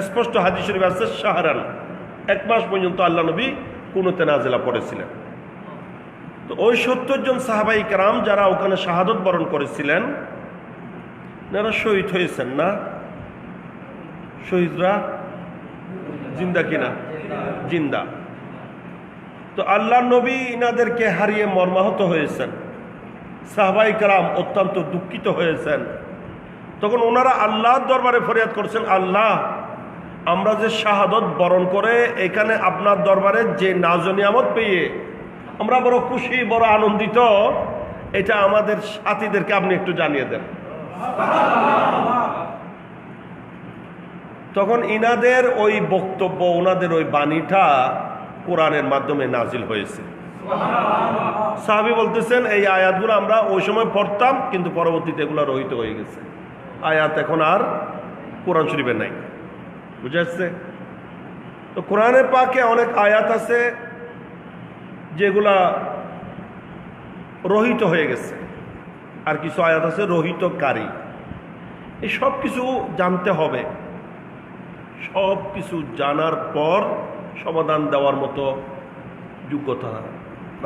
স্পষ্ট হাদিস শরীফ আছে শাহরান, 1 মাস পর্যন্ত আল্লাহ নবী কুনুতে নাজেলা পড়েছিলেন। তো ওই 70 জন সাহাবাই কেরাম যারা ওখানে শাহাদত বরণ করেছিলেন, এরা শহীদ হয়েছেন না? শহীদরা জিন্দা কিনা? জিন্দা। তো আল্লাহ নবী ইনাদেরকে হারিয়ে মর্মাহত হয়েছেন, সাহাবাই কেরাম অত্যন্ত দুঃখিত হয়েছেন। তখন ওনারা আল্লাহর দরবারে ফরিয়াদ করছেন, আল্লাহ, আমরা যে শাহাদত বরণ করে এখানে আপনার দরবারে যে নাজ নিয়ামত পেয়ে আমরা বড় খুশি, বড় আনন্দিত, এটা আমাদের সাথীদেরকে আপনি একটু জানিয়ে দেন। তখন ইনাদের ওই বক্তব্য, ওনাদের ওই বাণীটা কোরআনের মাধ্যমে নাজিল হয়েছে। সাহাবী বলতেছেন, এই আয়াতগুলো আমরা ওই সময় পড়তাম, কিন্তু পরবর্তীতে এগুলো রহিত হয়ে গেছে। আয়াত এখন আর কোরআন শরীফে নাই। বুঝে আসছে? তো কোরআনে পাকে অনেক আয়াত আছে যেগুলা রহিত হয়ে গেছে, আর কিছু আয়াত আছে রহিতকারী। এই সব কিছু জানতে হবে, সব কিছু জানার পর সমাধান দেওয়ার মতো যোগ্যতা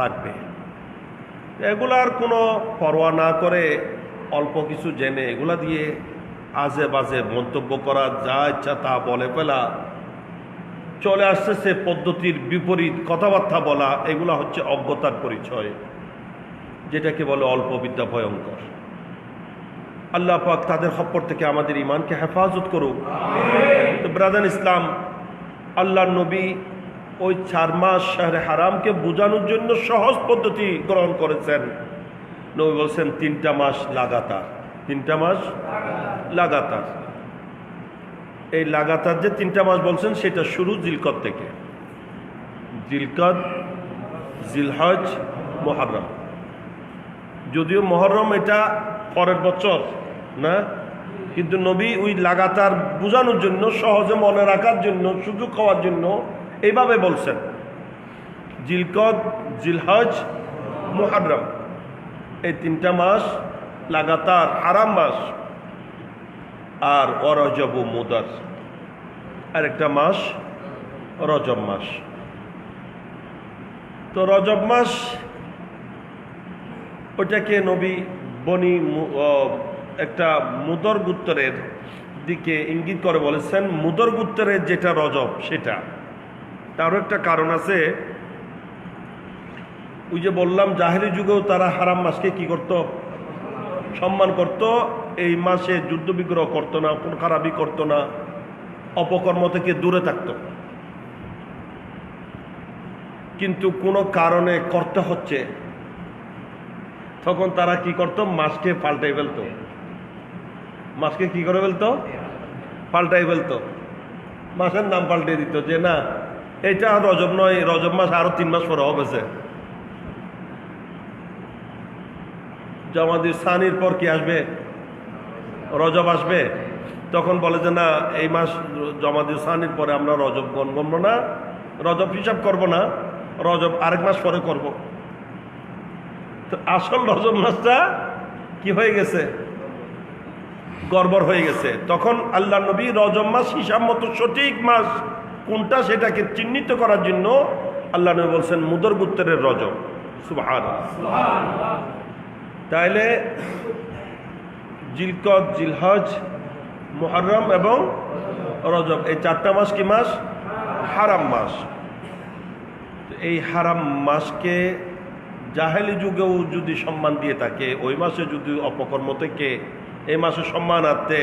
রাখবে। এগুলার কোনো পরোয়া না করে অল্প কিছু জেনে এগুলা দিয়ে আজে বাজে মন্তব্য করা, যা ইচ্ছা তা বলে ফেলা, চলে আসতেছে পদ্ধতির বিপরীত কথাবার্তা বলা, এগুলা হচ্ছে অজ্ঞতার পরিচয়, যেটাকে বলে অল্প বিদ্যা ভয়ঙ্কর। আল্লাহ পাক তাদের খপ্পর থেকে আমাদের ইমানকে হেফাজত করুক। তো ব্রাদার ইসলাম, আল্লাহ নবী ওই 4 মাস শাহরে হারামকে বোঝানোর জন্য সহজ পদ্ধতি গ্রহণ করেছেন। নবী বলছেন 3টা মাস লাগাতার, 3টা মাস লাগাতার। এই লাগাতার যে 3টা মাস বলছেন সেটা শুরু জিলকদ থেকে, জিলকদ, জিলহজ, মুহররম। যদিও মুহররম এটা পরের বছর না, কিন্তু নবী ওই লাগাতার বোঝানোর জন্য, সহজে মনে রাখার জন্য, সুযোগ হওয়ার জন্য এইভাবে বলছেন জিলকদ, জিলহজ, মুহররম, এই 3টা মাস লাগাতার হারাম মাস। আর রজব মুদার, আর একটা মাস রজব মাস। তো রজব মাস ওটাকে নবী একটা মুদর গোত্রের দিকে ইঙ্গিত করে বলেছেন। মুদর গোত্রের যেটা রজব সেটা, তারও একটা কারণ আছে। ওই যে বললাম জাহেলি যুগেও তারা হারাম মাসকে কি করত? সম্মান করত। এই মাসে যুদ্ধ বিগ্রহ করতো না, কোন খারাপি করতো না, অপকর্ম থেকে দূরে থাকত। কিন্তু কোনো কারণে করতে হচ্ছে, তখন তারা কি করত? মাসকে পাল্টাই ফেলতো। মাসকে কি করে ফেলতো? পাল্টাই ফেলতো। মাসের নাম পাল্টে দিত, যে না এটা রজব নয়, রজব মাস আরো 3 মাস পরে হবে। জমাদির সানির পর কি আসবে? রজব আসবে। তখন বলে যে না, এই মাস জমাদির সানির পরে আমরা রজব গণব না, রজব হিসাব করব না, রজব আরেক মাস পরে করব। তো আসল রজব মাসটা কি হয়ে গেছে? গড়বড় হয়ে গেছে। তখন আল্লাহ নবী রজব মাস হিসাব মতো সঠিক মাস কোনটা সেটাকে চিহ্নিত করার জন্য আল্লাহ নবী বলছেন মুদর গোত্রের রজব। সুবহানাল্লাহ। তাইলে জিলকদ, জিলহজ, মুহররম এবং রজব, এই 4টা মাস কি মাস? হারাম মাস। এই হারাম মাসকে জাহেলি যুগেও যদি সম্মান দিয়ে থাকে, ওই মাসে যদি অপকর্ম থেকে এই মাসে সম্মানার্থে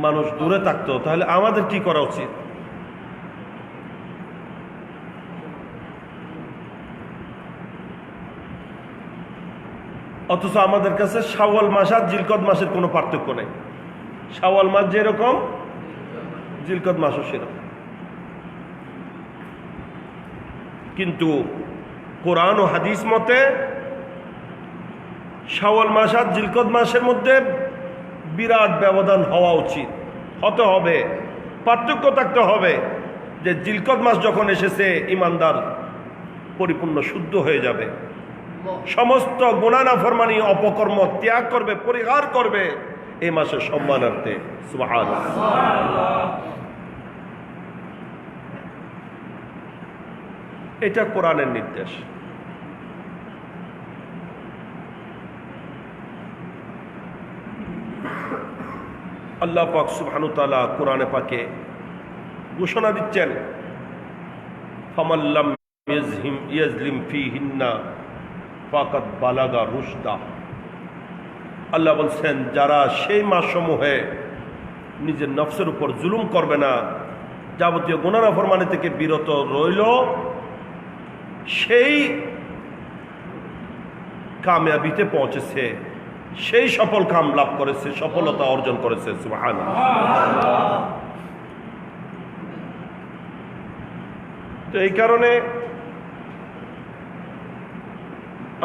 মানুষ দূরে থাকতো, তাহলে আমাদের কি করা উচিত? অথচ আমাদের কাছে শাওয়াল মাস আর জিলকদ মাসের কোনো পার্থক্য নেই। শাওয়াল মাস যেরকম, জিলকদ মাসও সেরকম। কিন্তু কোরআন ও হাদিস মতে শাওয়াল মাস আর জিলকদ মাসের মধ্যে বিরাট ব্যবধান হওয়া উচিত, হতে হবে, পার্থক্য থাকতে হবে। যে জিলকদ মাস যখন এসেছে, ইমানদার পরিপূর্ণ শুদ্ধ হয়ে যাবে, সমস্ত গুনাহ নাফরমানি অপকর্ম ত্যাগ করবে, পরিহার করবে এই মাসের সম্মানার্থে। সুবহানাল্লাহ। এটা কোরআনের নির্দেশ। আল্লাহ পাক সুবহানাহু ওয়া তাআলা কোরআনে পাকে ঘোষণা দিচ্ছেন, ফামাল্লাম ইয়াজলিম ফিহিন্না ফাকাদ বালাগা রুশদা। আল্লাহ বলছেন, যারা সেই মাসসমূহে নিজের নফসের উপর জুলুম করবে না, যাবতীয় গুনাহ নাফরমানি থেকে বিরত রইল, সেই কামিয়াবিতে পৌঁছেছে, সেই সফল কাম লাভ করেছে, সফলতা অর্জন করেছে। সুবহানাল্লাহ। তো এই কারণে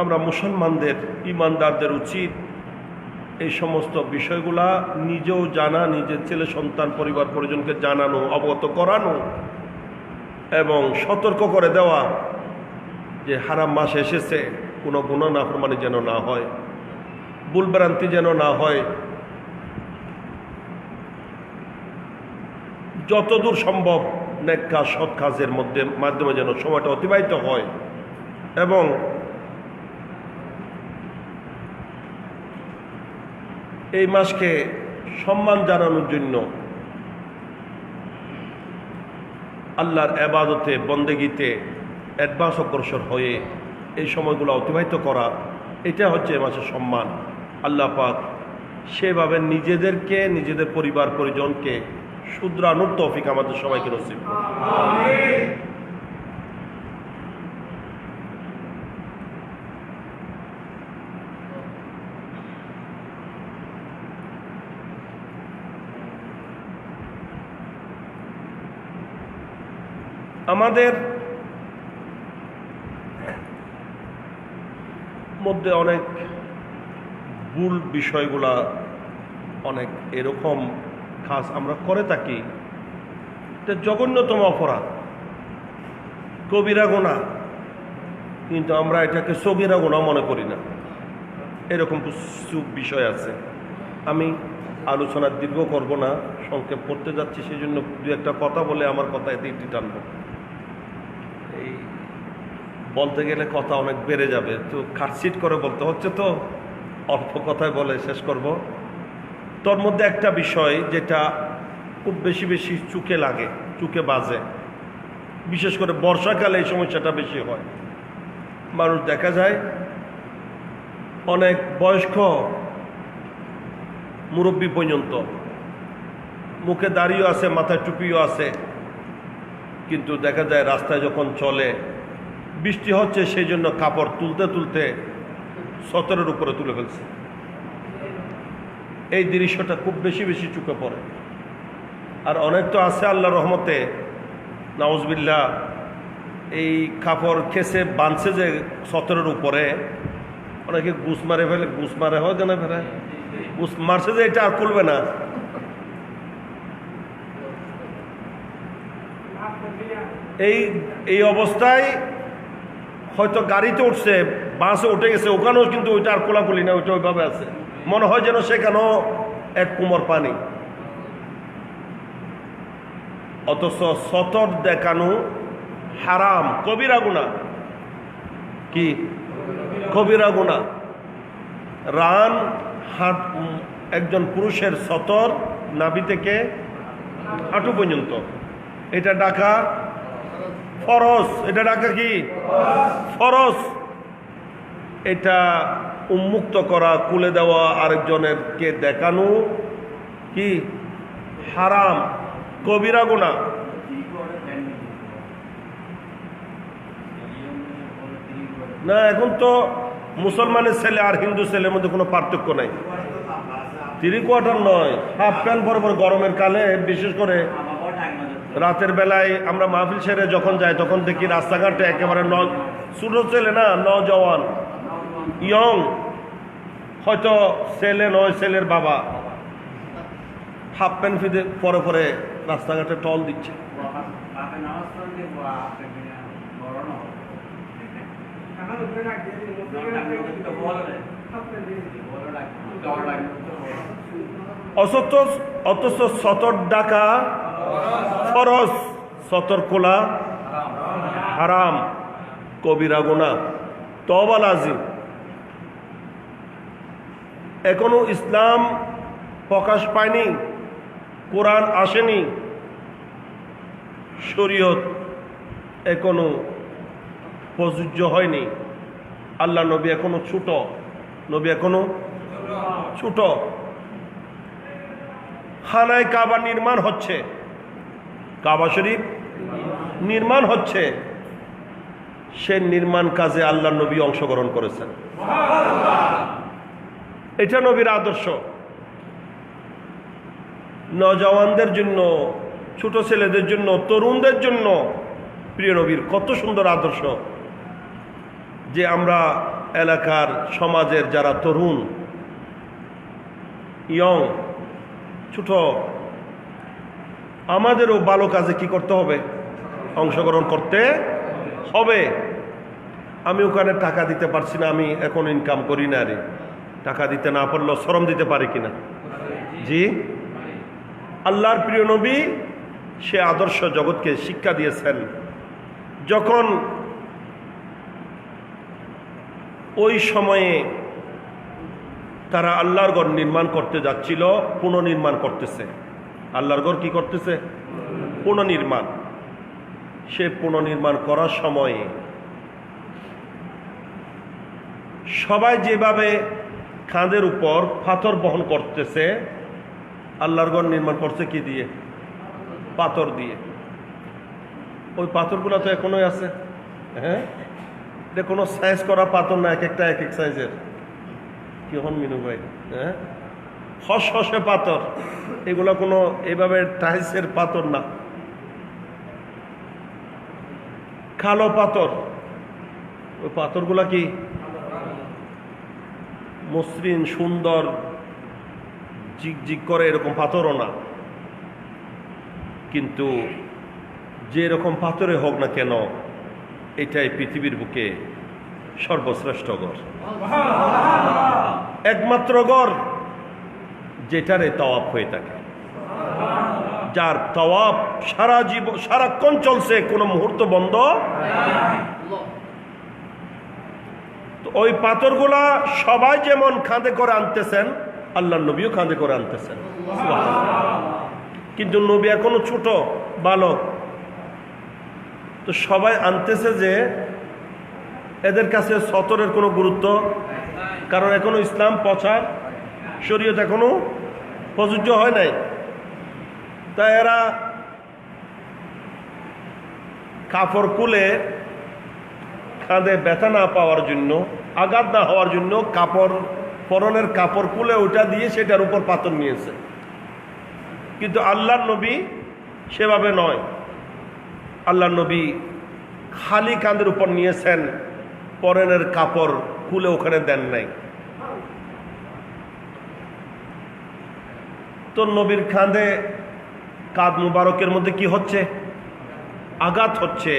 আমরা মুসলমানদের, ইমানদারদের উচিত এই সমস্ত বিষয়গুলা নিজেও জানা, নিজের ছেলে সন্তান পরিবার পরিজনকে জানানো, অবগত করানো এবং সতর্ক করে দেওয়া যে হারাম মাস এসেছে, কোনো গুনাহ নাফরমানি যেন না হয়, ভুলভ্রান্তি যেন না হয়। যতদূর সম্ভব নেক কাজ, সৎ কাজের মাধ্যমে যেন সময়টা অতিবাহিত হয় এবং এই মাসকে সম্মান জানানোর জন্য আল্লাহর ইবাদতে বন্দেগীতে অ্যাডভান্স অগ্রসর হয়ে এই সময়গুলো অতিবাহিত করা, এটা হচ্ছে এ মাসের সম্মান। আল্লাহ পাক সেভাবে নিজেদেরকে, নিজেদের পরিবার পরিজনকে শুধরানোর তৌফিক আমাদের সবাইকে নসিব করুন। আমাদের মধ্যে অনেক ভুল বিষয়গুলা, অনেক এরকম কাজ আমরা করে থাকি, এটা জঘন্যতম অপরাধ, কবিরা গুনাহ, কিন্তু আমরা এটাকে সগীরা গুনাহ মনে করি না। এরকম কিছু বিষয় আছে। আমি আলোচনা দীর্ঘ করব না, সংক্ষেপ করতে যাচ্ছি, সেই জন্য দু একটা কথা বলে আমার কথা এতে ইতি টানব। এই বলতে গেলে কথা অনেক বেড়ে যাবে, তো কাটছিট করে বলতে হচ্ছে, তো অল্প কথায় বলে শেষ করব। তোর মধ্যে একটা বিষয় যেটা খুব বেশি বেশি চোখে লাগে, চোখে বাজে, বিশেষ করে বর্ষাকালে এই সমস্যাটা বেশি হয়। মানুষ দেখা যায় অনেক বয়স্ক মুরব্বী পর্যন্ত মুখে দাড়িও আছে, মাথায় টুপিও আছে, কিন্তু দেখা যায় রাস্তায় যখন চলে, বৃষ্টি হচ্ছে সেই জন্য কাপড় তুলতে তুলতে সতরের উপরে তুলে ফেলছে। এই দৃশ্যটা খুব বেশি বেশি চোখে পড়ে। আর অনেক তো আছে আল্লাহর রহমতে, নাউজবিল্লাহ, এই কাপড় খেসে বাঁধছে যে সতরের উপরে, অনেকে গুস মারে ফেলে, গুস মারে হয় জানা ফেলে, গুস মারছে যে এটা আর খুলবে না। এই অবস্থায় হয়তো গাড়িতে উঠছে, বাসে উঠে গেছে, ওখানেও কিন্তু ওইটা আর খোলাখুলি না, ওইটা ওইভাবে আছে, মনে হয় যেন সেখানেও এক কুমোর পানি। অথচ সতর দেখানো হারাম, কবিরা গুনাহ। কি কবিরা গুনাহ? রান হাত, একজন পুরুষের সতর নাভি থেকে হাঁটু পর্যন্ত, এটা ঢাকা ফরজ। এটা ঢাকা কি ফরজ। এটা উন্মুক্ত করা, খুলে দেওয়া, আরেকজনেরকে দেখানো কি হারাম, কবিরা গুনাহ। না, এখন তো মুসলমানের ছেলে আর হিন্দু ছেলের মধ্যে কোনো পার্থক্য নাই। 3 কোয়ার্টার নয়, হাফ প্যান্ট বরাবর গরমের কালে, বিশেষ করে রাতের বেলায় আমরা মাহফিল সেরে যখন যাই, তখন দেখি রাস্তাঘাটে একেবারে ছোট ছেলে না, নজওয়ান, ইয়ং, হয়তো ছেলে নয়, ছেলের বাবা, হাফ প্যান্ট ফিতে পরে পরে রাস্তাঘাটে টল দিচ্ছে। অথচ সতর ডাকা ফরজ, সতর খোলা হারাম, কবিরা গুনাহ, তওবা লাজিম। এখনো ইসলাম প্রকাশ পায়নি, কোরআন আসেনি, শরীয়ত এখনো প্রযোজ্য হয়নি। আল্লাহ নবী এখনো ছোট, নবী এখনো ছোট। খানায় কাবা নির্মাণ হচ্ছে, কাবা শরীফ নির্মাণ হচ্ছে, সে নির্মাণ কাজে আল্লাহ নবী অংশগ্রহণ করেছেন। এটা নবীর আদর্শ। নওজওয়ানদের জন্য, ছোট ছেলেদের জন্য, তরুণদের জন্য প্রিয় নবীর কত সুন্দর আদর্শ, যে আমরা এলাকার সমাজের যারা তরুণ, ইয়ং, ছোট, আমাদেরও ভালো কাজে কি করতে হবে? অংশগ্রহণ করতে হবে। আমি ওখানে টাকা দিতে পারছি না, আমি এখন ইনকাম করি না, রে টাকা দিতে না পারলেও শ্রম দিতে পারি কিনা? জি। আল্লাহর প্রিয় নবী সে আদর্শ জগৎকে শিক্ষা দিয়েছেন। যখন ওই সময়ে তারা আল্লাহর ঘর নির্মাণ করতে যাচ্ছিল, পুনর্নির্মাণ করতেছে। আল্লাহর ঘর কি করতেছে? পুনর্নির্মাণ। সে পুনর্নির্মাণ করার সময় সবাই যেভাবে কাঁধের উপর পাথর বহন করতেছে, আল্লাহর ঘর নির্মাণ করছে কি দিয়ে? পাথর দিয়ে। ওই পাথরগুলো তো এখনোই আছে। হ্যাঁ, এটা কোনো সাইজ করা পাথর না, এক একটা এক এক সাইজের। কি হন মিনু ভাই? হ্যাঁ, খসখসে পাথর, এগুলো কোনো এভাবে টাইলসের পাথর না, কালো পাথর। ওই পাথরগুলা কি মসৃণ সুন্দর জিগজিগ করে এরকম পাথরও না, কিন্তু যে রকম পাথরে হোক না কেন, এটাই পৃথিবীর বুকে সর্বশ্রেষ্ঠ ঘর, একমাত্র ঘর যেটারে তাওয়াফ হয়ে থাকে, যার তাওয়াফ সারা জীবন সারাক্ষণ চলছে, কোনো মুহূর্ত বন্ধ। তো ওই পাথরগুলা সবাই যেমন কাঁধে করে আনতেছেন, আল্লাহর নবীও কাঁধে করে আনতেছেন। কিন্তু নবী এখনো ছোট বালক, তো সবাই আনতেছে যে এদের কাছে সতরের কোনো গুরুত্ব, কারণ এখনো ইসলাম প্রচার, শরীয়ত এখনো প্রযোজ্য হয় নাই। তাই এরা কাপড় খুলে কাঁধে ব্যথা না পাওয়ার জন্য, আঘাত না হওয়ার জন্য কাপড়, পরনের কাপড় খুলে ওটা দিয়ে সেটার উপর পাথর নিয়েছে। কিন্তু আল্লাহর নবী সেভাবে নয়। আল্লাহর নবী খালি কাঁধের উপর নিয়েছেন, পরনের কাপড় খুলে ওখানে দেন নাই। তো নবীর কাঁধে, কাঁধ মুবারকের মধ্যে কি হচ্ছে? আঘাত হচ্ছে,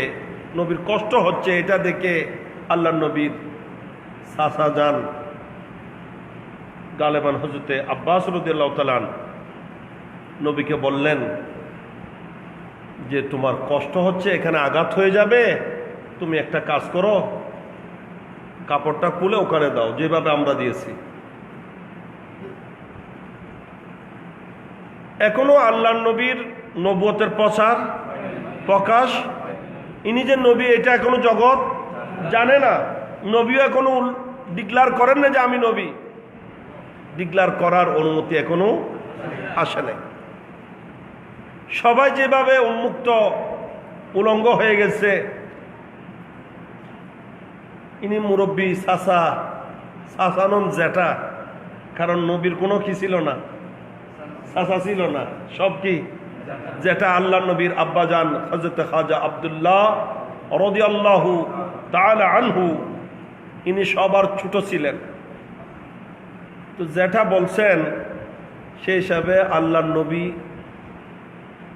নবীর কষ্ট হচ্ছে। এটা দেখে আল্লাহর নবীর চাচা যান গালেবান হযরতে আব্বাস রাদিয়াল্লাহু তাআলা নবীকে বললেন যে তোমার কষ্ট হচ্ছে, এখানে আঘাত হয়ে যাবে, তুমি একটা কাজ করো, কাপড়টা খুলে ওখানে দাও, যেভাবে আমরা দিয়েছি। এখনো আল্লাহর নবীর নবুয়তের প্রকাশ, ইনি যে নবী এটা এখনো জগৎ জানে না। নবীও এখনো ডিক্লার করেন না যে আমি নবী, ডিক্লার করার অনুমতি এখনো আসে নাই। সবাই যেভাবে উন্মুক্ত উলঙ্গ হয়ে গেছে, ইনি মুরব্বী চাচানন জেঠা, কারণ নবীর কোনো কি ছিল না, চাচা ছিল না, সব কি জেঠা। আল্লাহ নবীর আব্বাজান হযরত খাজা আব্দুল্লাহ রাদিয়াল্লাহু তাআলা আনহু, ইনি সবার ছোট ছিলেন। তো জেঠা বলছেন, সেই হিসাবে আল্লাহ নবী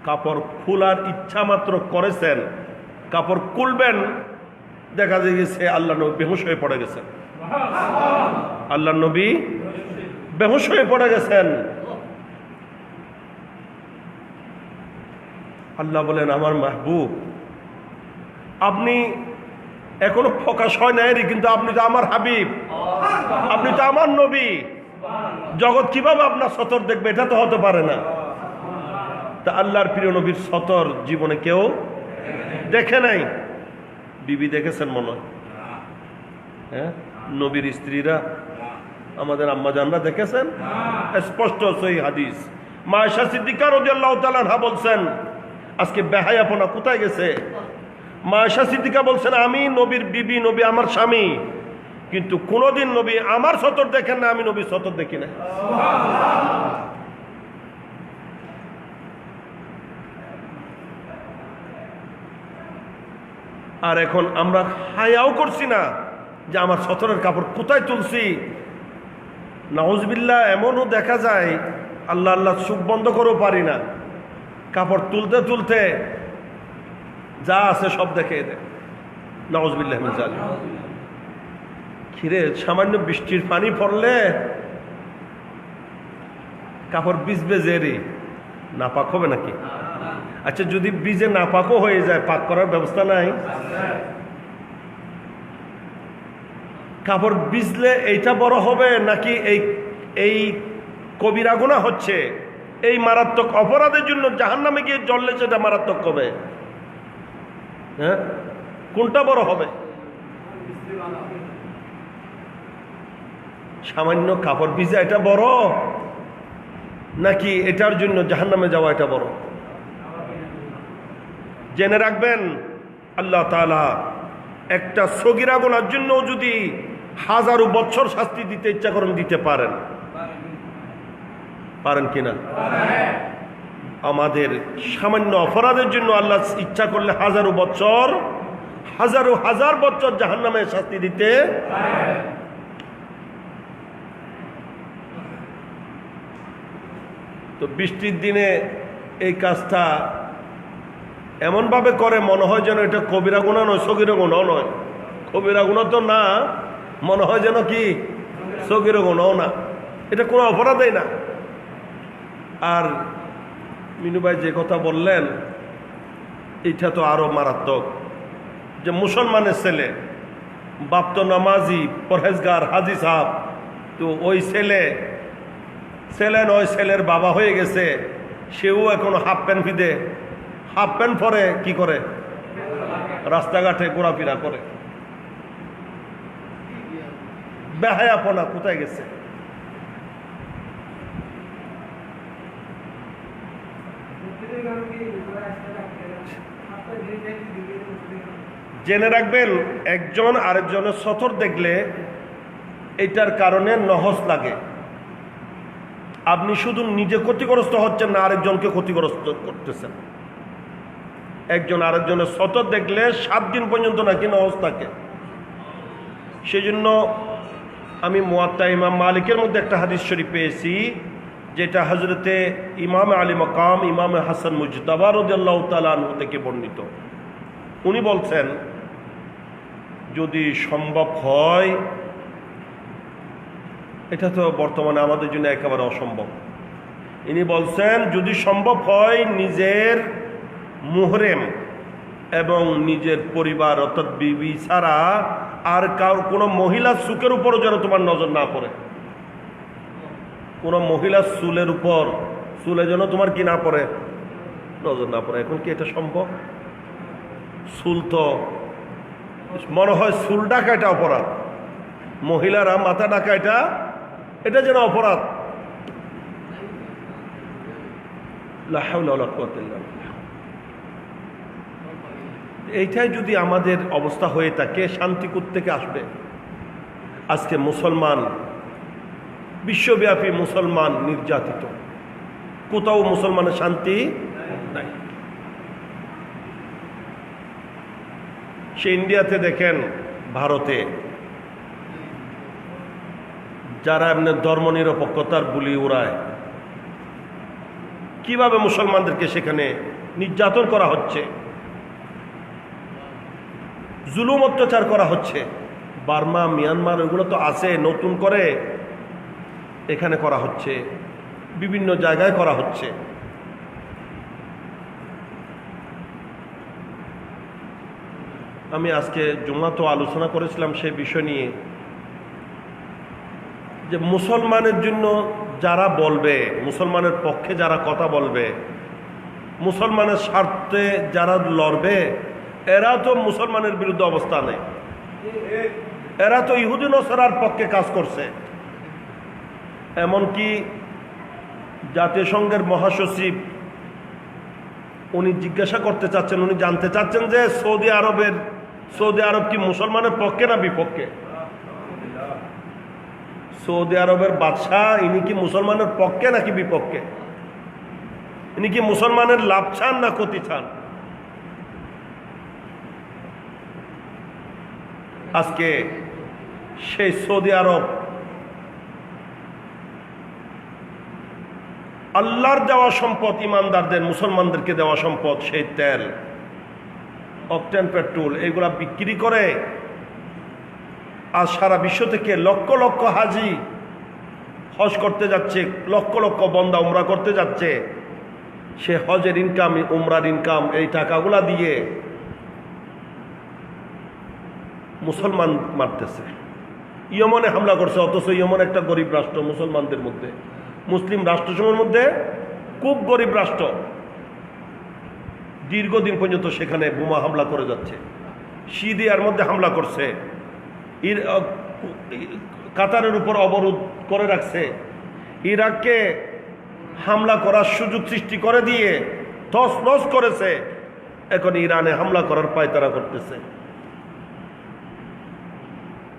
কাপড় খোলার ইচ্ছা মাত্র করেছেন, কাপড় খুলবেন, দেখা গেছে আল্লাহ নবী বেহুশ হয়ে পড়ে গেছেন। আল্লাহ নবী বেহুশ হয়ে পড়ে গেছেন। আল্লাহ বলেন, আমার মাহবুব, আপনি এখনো প্রকাশ হয় নাই, কিন্তু আপনি তো আমার হাবিব, আপনি তো আমার নবী, জগৎ কিভাবে আপনার সতর দেখবে? এটা তো হতে পারে না। তা আল্লাহর প্রিয় নবীর সতর জীবনে কেউ দেখে নাই। বিবি দেখেছেন মনে হয়? হ্যাঁ, নবীর স্ত্রীরা, আমাদের আম্মাজানরা দেখেছেন? স্পষ্ট সহিহ হাদিস। মা আয়েশা সিদ্দিকা রাদিয়াল্লাহু তাআলা আনহা বলছেন, আজকে বেহায়াপনা কোথায় গেছে? মা আয়েশা সিদ্দিকা বলছেন, আমি নবীর বিবি, নবী আমার স্বামী, কিন্তু কোনোদিন নবী আমার সতর দেখেন না, আমি নবীর সতর দেখি না। আর এখন আমরা হায়াও করছি না যে আমার সতরের কাপড় কোথায় তুলছি। নাউজুবিল্লাহ, এমনও দেখা যায় আল্লাহ আল্লাহ চোখ বন্ধ করেও পারি না, কাপড় তুলতে তুলতে যা আছে সব দেখে দেয়। নাউজুবিল্লাহ মিন যালিক। খিরে, সামান্য বৃষ্টির পানি পড়লে কাপড় ভিজবে, জেরি নাপাক হবে নাকি? আচ্ছা, যদি ভিজে নাপাকও হয়ে যায়, পাক করার ব্যবস্থা নাই? কাপড় ভিজলে এইটা বড় হবে নাকি এই এই কবিরা গুনাহ হচ্ছে, এই মারাত্মক অপরাধের জন্য জাহান্নামে গিয়ে জ্বললে সেটা মারাত্মক হবে। হ্যাঁ, কোনটা বড় হবে? সামান্য কাপড় ভিজা এটা বড়, নাকি এটার জন্য জাহান্নামে যাওয়া এটা বড়? জেনে রাখবেন, আল্লাহ তাআলা একটা সগীরা গুনার জন্য যদি 1000 বছর শাস্তি দিতে ইচ্ছা করেন দিতে পারেন। পারেন কিনা? আমাদের সামান্য অপরাধের জন্য আল্লাহ ইচ্ছা করলে 1000 বছর, হাজার বছর জাহান্নামে শাস্তি দিতে। তো বৃষ্টির দিনে এই কাজটা এমনভাবে করে মনে হয় যেন এটা কবিরা গুনাহ নয়, সগীরা গুনাহ নয়। কবিরা গুনাহ তো না, মনে হয় যেন কি সগীরা গুনাহ না, এটা কোনো অপরাধই না। আর মিনু ভাই যে কথা বললেন এটা তো আরো মারাত্মক, যে মুসলমানের ছেলে, বাপ তো নামাজি পরহেজগার হাজি সাহেব, তো ওই ছেলে নয়, ছেলের বাবা হয়ে গেছে, সেও এখন হাফ প্যান্ট ভিদে, হাফ প্যান্ট পরে কি করে, রাস্তাঘাটে ঘোরাফেরা করে। বেহায়াপনা কোথায় গেছে? জেনে রাখবেন, একজন আরেকজনের সতর দেখলে এটার কারণে নহস লাগে। আপনি শুধু নিজে ক্ষতিগ্রস্ত হচ্ছেন না, আরেকজনকে ক্ষতিগ্রস্ত করতেছেন। একজন আরেকজনের সতর দেখলে 7 দিন পর্যন্ত নাকি নহস থাকে। সেই জন্য আমি মুয়াত্তা ইমাম মালিকের মধ্যে একটা হাদিস শরীফ পেয়েছি, যেটা হযরতে ইমাম আলী মাকাম ইমাম হাসান মুজতাবা রাদিয়াল্লাহু তাআলা আনহু থেকে বর্ণিত। উনি বলছেন, যদি সম্ভব হয়, এটা তো বর্তমানে আমাদের জন্য একেবারে অসম্ভব, ইনি বলছেন যদি সম্ভব হয় নিজের মুহরেম এবং নিজের পরিবার অর্থাৎ বিবি ছাড়া আর কোনো মহিলার সুখের উপরও যেন তোমার নজর না পড়ে। কোনো মহিলার চুলের উপর, চুলে যেন তোমার কি না পড়ে, নজর না পড়ে। এখন কি এটা সম্ভব? চুল তো মনে হয় চুল ঢাকা এটা অপরাধ, মহিলারা মাথা ঢাকা এটা যেন অপরাধ। লা হাওলা ওয়ালা কুওয়াতা ইল্লা বিল্লাহ। এইটাই যদি আমাদের অবস্থা হয়ে থাকে, শান্তি কোত্থেকে আসবে? আজকে মুসলমান, বিশ্বব্যাপী মুসলমান নির্যাতিত, কোথাও মুসলমানের শান্তি নাই। সে ইন্ডিয়াতে দেখেন, ভারতে যারা এমনি ধর্ম নিরপেক্ষতার বুলি উড়ায়, কিভাবে মুসলমানদেরকে সেখানে নির্যাতন করা হচ্ছে, জুলুম অত্যাচার করা হচ্ছে। বার্মা, মিয়ানমার ওগুলো তো আছে, নতুন করে এখানে করা হচ্ছে, বিভিন্ন জায়গায় করা হচ্ছে। আমি আজকে জুমাতো আলোচনা করেছিলাম সেই বিষয় নিয়ে, যে মুসলমানের জন্য যারা বলবে, মুসলমানের পক্ষে যারা কথা বলবে, মুসলমানের স্বার্থে যারা লড়বে, এরা তো মুসলমানের বিরুদ্ধে অবস্থা নেই, এরা তো ইহুদি নসরার পক্ষে কাজ করছে। এমনকি জাতিসংঘের মহাসচিব উনি জিজ্ঞাসা করতে চাচ্ছেন, উনি জানতে চাচ্ছেন যে সৌদি আরব কি মুসলমানের পক্ষে না বিপক্ষে? সৌদি আরবের বাদশাহ ইনি কি মুসলমানের পক্ষে নাকি বিপক্ষে? ইনি কি মুসলমানের লাভ চান না ক্ষতি চান? আজকে সেই সৌদি আরব আল্লাহর দেওয়া সম্পদ, ইমানদারদের মুসলমানদেরকে দেওয়া সম্পদ, সেই তেল, অকটেন পেট্রোল, এগুলা বিক্রি করে আজ সারা বিশ্ব থেকে লক্ষ লক্ষ হাজি হজ করতে যাচ্ছে, লক্ষ লক্ষ বন্দা উমরা করতে যাচ্ছে। সে হজের ইনকাম, উমরার ইনকাম, এই টাকাগুলা দিয়ে মুসলমান মারতেছে, ইয়েমনে হামলা করছে, অথচ ইয়েমন একটা গরিব রাষ্ট্র মুসলমানদের মধ্যে, মুসলিম রাষ্ট্রসমূহের মধ্যে খুব গরিব রাষ্ট্র, দীর্ঘদিন পর্যন্ত সেখানে বোমা হামলা করে যাচ্ছে। সিরিয়ার মধ্যে হামলা করছে, কাতারের উপর অবরোধ করে রাখছে, ইরাককে হামলা করার সুযোগ সৃষ্টি করে দিয়ে তছনছ করেছে, এখন ইরানে হামলা করার পায়তারা করতেছে।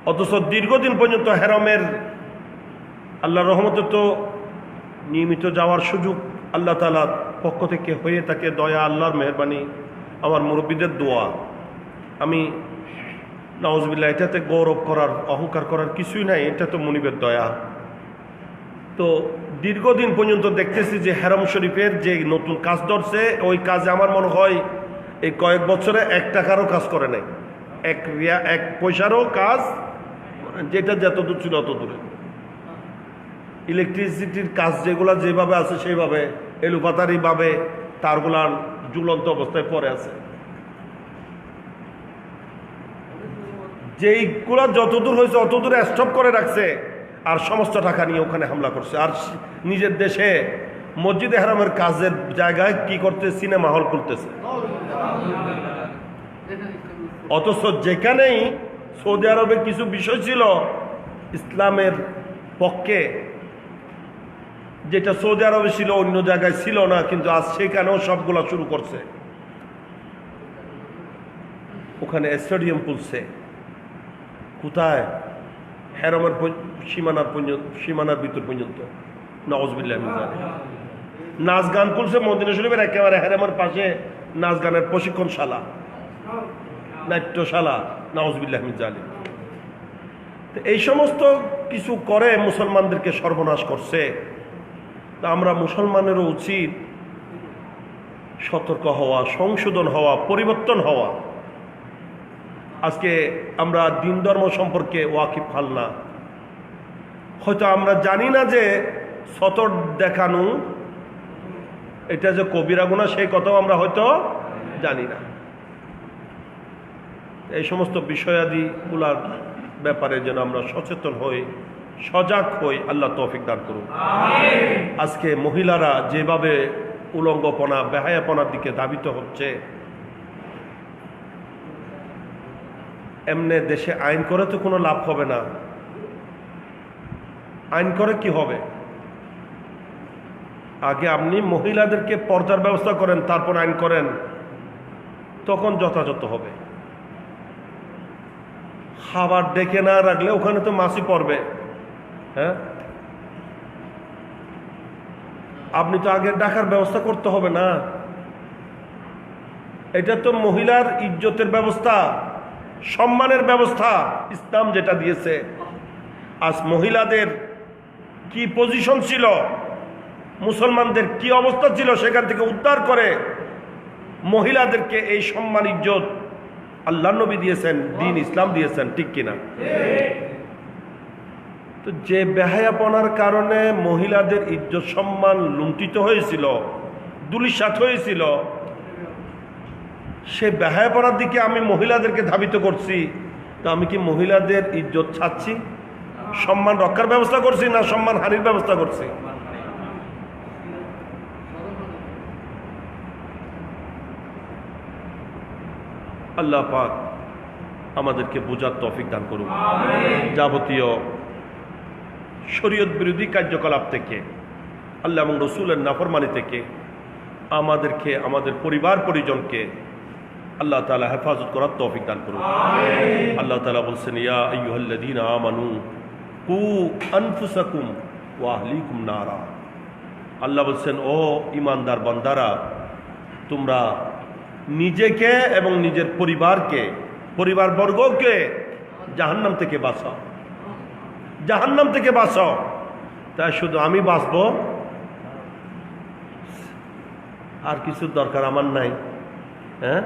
অথচ দীর্ঘদিন পর্যন্ত হেরমের আল্লাহর রহমতে তো নিয়মিত যাওয়ার সুযোগ আল্লাহ তাআলার পক্ষ থেকে হয়ে থাকে, দয়া আল্লাহর মেহরবানি, আমার মুরব্বীদের দোয়া। আমি নাউজুবিল্লাহ, এটাতে গৌরব করার অহংকার করার কিছুই নাই, এটা তো মুনিবের দয়া। তো দীর্ঘদিন পর্যন্ত দেখতেছি যে হেরম শরীফের যে নতুন কাজ ধরছে, ওই কাজে আমার মনে হয় এই কয়েক বছরে 1 টাকারও কাজ করে নাই, 1 পয়সারও কাজ, যেটা যত দূর ছিল অত দূরে। ইলেকট্রিসিটির কাজ যেগুলা যেভাবে আছে সেইভাবে এলুপাতারিভাবে তারগুলা ঝুলন্ত অবস্থায় পড়ে আছে। যেইগুলা যতদূর হয়েছে অতদূর স্টপ করে রাখছে, আর সমস্ত টাকা নিয়ে ওখানে হামলা করছে। আর নিজের দেশে মসজিদে হারামের কাজের জায়গায় কি করতে, সিনেমা হল খুলতেছে। অথচ যেখানেই সৌদি আরবে কিছু বিষয় ছিল ইসলামের পক্ষে, যেটা সৌদি আরবে ছিল অন্য জায়গায় ছিল না, কিন্তু আজ সেখানেও সবগুলা শুরু করছে। ওখানে স্টেডিয়াম খুলছে, কোথায়? হেরমের সীমানার ভিতর পর্যন্ত। নাউজুবিল্লাহ মিন যালিক। নাচ গান খুলছে মদিনা শরীফের একেবারে হেরমের পাশে, নাচ গানের প্রশিক্ষণশালা, নাট্যশালা। নাউজুবিল্লাহ মিন যালিক। তো এই সমস্ত কিছু করে মুসলমানদেরকে সর্বনাশ করছে। তা আমরা মুসলমানেরও উচিত সতর্ক হওয়া, সংশোধন হওয়া, পরিবর্তন হওয়া। আজকে আমরা দিন ধর্ম সম্পর্কে ওয়াকিফ হাল না, হয়তো আমরা জানি না যে সতর দেখানো এটা যে কবিরা গুনাহ, সেই কথাও আমরা হয়তো জানি না। এই সমস্ত বিষয়াদিগুলার ব্যাপারে যেন আমরা সচেতন হই, সজাগ হই। আল্লাহ তৌফিক দান করুন। আজকে মহিলারা যেভাবে উলঙ্গপনা, বেহায়াপনার দিকে ধাবিত হচ্ছে, এমনি দেশে আইন করে তো কোনো লাভ হবে না। আইন করে কি হবে? আগে আপনি মহিলাদেরকে পর্দার ব্যবস্থা করেন, তারপর আইন করেন, তখন যথাযথ হবে। খাবার ডেকে না রাখলে ওখানে তো মাছি পড়বে। হ্যাঁ, আপনি তো আগে ডাকার ব্যবস্থা করতে হবে না? এটা তো মহিলার ইজ্জতের ব্যবস্থা, সম্মানের ব্যবস্থা ইসলাম যেটা দিয়েছে। আজ মহিলাদের কি পজিশন ছিল, মুসলমানদের কি অবস্থা ছিল, সেখান থেকে উদ্ধার করে মহিলাদেরকে এই সম্মান ইজ্জত আল্লাহ নবী দিয়েছেন, দিন ইসলাম দিয়েছেন, ঠিক কিনা? তো যে বেহায়াপনার কারণে মহিলাদের ইজ্জত সম্মান লুণ্ঠিত হয়েছিল, ধূলিসাৎ হয়েছিল, সে বেহায়াপনার দিকে আমি মহিলাদেরকে ধাবিত করছি। তো আমি কি মহিলাদের ইজ্জত ছাড়ছি, সম্মান রক্ষার ব্যবস্থা করছি, না সম্মান হানির ব্যবস্থা করছি? আল্লাহ পাক আমাদেরকে বোঝার তৌফিক দান করুন। যাবতীয় শরীয়ত বিরোধী কার্যকলাপ থেকে, আল্লাহ এবং রসুলের নাফরমানি থেকে আমাদেরকে, আমাদের পরিবার পরিজনকে আল্লাহ তাআলা হেফাজত করার তৌফিক দান করুন। আল্লাহ তাআলা বলছেন, ইয়া আইয়ুহাল্লাযীনা আমানু কু আনফুসাকুম ওয়া আহলিকুম নারা। আল্লাহ বলছেন, ও ঈমানদার বান্দারা, তোমরা নিজেকে এবং নিজের পরিবারকে, পরিবারবর্গকে জাহান্নাম থেকে বাঁচাও, জাহান্নাম থেকে বাঁচাও। তাই শুধু আমি বাঁচবো, আর কিছু দরকার আমার নাই? হ্যাঁ,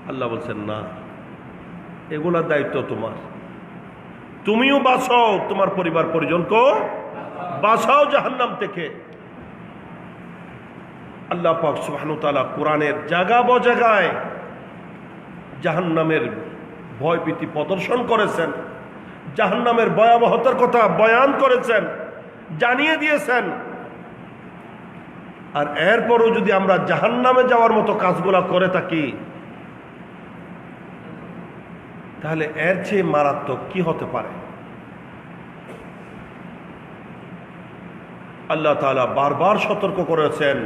আল্লাহ বলছেন না, এগুলার দায়িত্ব তোমার। তুমিও বাঁচাও, তোমার পরিবার পরিজনকেও বাঁচাও জাহান্নাম থেকে। আল্লাহ পাক সুবহানাহু ওয়া তাআলা কোরআনের জায়গা বজাগায় জাহান্নামের ভয়ভীতি প্রদর্শন করেছেন। জাহান্নামের ভয়াবহতার কথা বয়ান করেছেন, জানিয়ে দিয়েছেন। আর এরপরও যদি আমরা জাহান্নামে যাওয়ার মতো কাজগুলা করে থাকি, তাহলে এর চেয়ে মারাত্মক কি হতে পারে? আল্লাহ তাআলা বারবার সতর্ক করেছেন,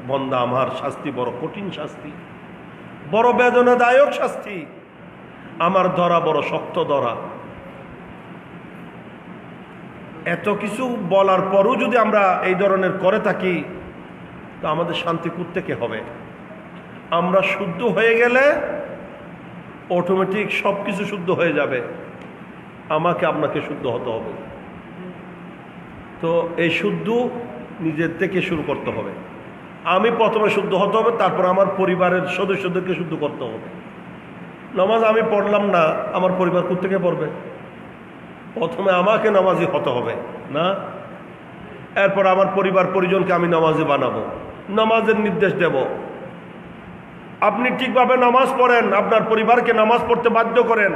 বন্দা আমার, শাস্তি বড় কঠিন শাস্তি, বড় বেদনাদায়ক শাস্তি, আমার ধরা বড় শক্ত ধরা। এত কিছু বলার পরও যদি আমরা এই ধরনের করে থাকি, তো আমাদের শান্তি কোত্থেকে হবে? আমরা শুদ্ধ হয়ে গেলে অটোমেটিক সব কিছু শুদ্ধ হয়ে যাবে, আমাকে আপনাকে শুদ্ধ হতে হবে। তো এই শুদ্ধ নিজের থেকে শুরু করতে হবে। আমি প্রথমে শুদ্ধ হতে হবে, তারপর আমার পরিবারের সদস্যদেরকে শুদ্ধ করতে হবে। নামাজ আমি পড়লাম না, আমার পরিবার কোত্থেকে পড়বে? প্রথমে আমাকে নামাজি হতে হবে না? এরপর আমার পরিবার পরিজনকে আমি নামাজি বানাবো, নামাজের নির্দেশ দেব। আপনি ঠিকভাবে নামাজ পড়েন, আপনার পরিবারকে নামাজ পড়তে বাধ্য করেন।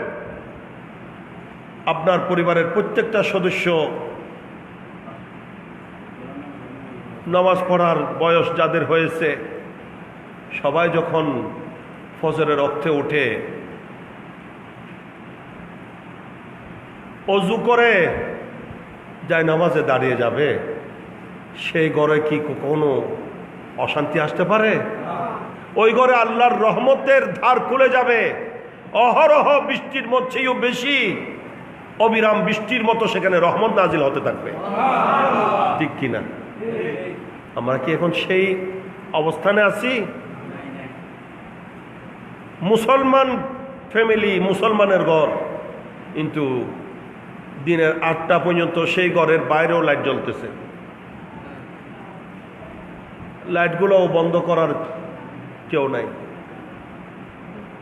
আপনার পরিবারের প্রত্যেকটা সদস্য নামাজ পড়ার বয়স যাদের হয়েছে, সবাই যখন ফজরের রক্তে উঠে অজু করে যায় নামাজে দাঁড়িয়ে যাবে, সেই ঘরে কি কোনো অশান্তি আসতে পারে? ওই ঘরে আল্লাহর রহমতের ধার খুলে যাবে। অহরহ বৃষ্টির মধ্যেও বেশি অবিরাম বৃষ্টির মতো সেখানে রহমত নাজিল হতে থাকবে। ঠিক কিনা? আমরা কি এখন সেই অবস্থানে আছি? মুসলমান ফ্যামিলি, মুসলমানের ঘর, কিন্তু দিনের 8টা পর্যন্ত সেই ঘরের বাইরেও লাইট জ্বলতেছে। লাইটগুলোও বন্ধ করার কেউ নাই।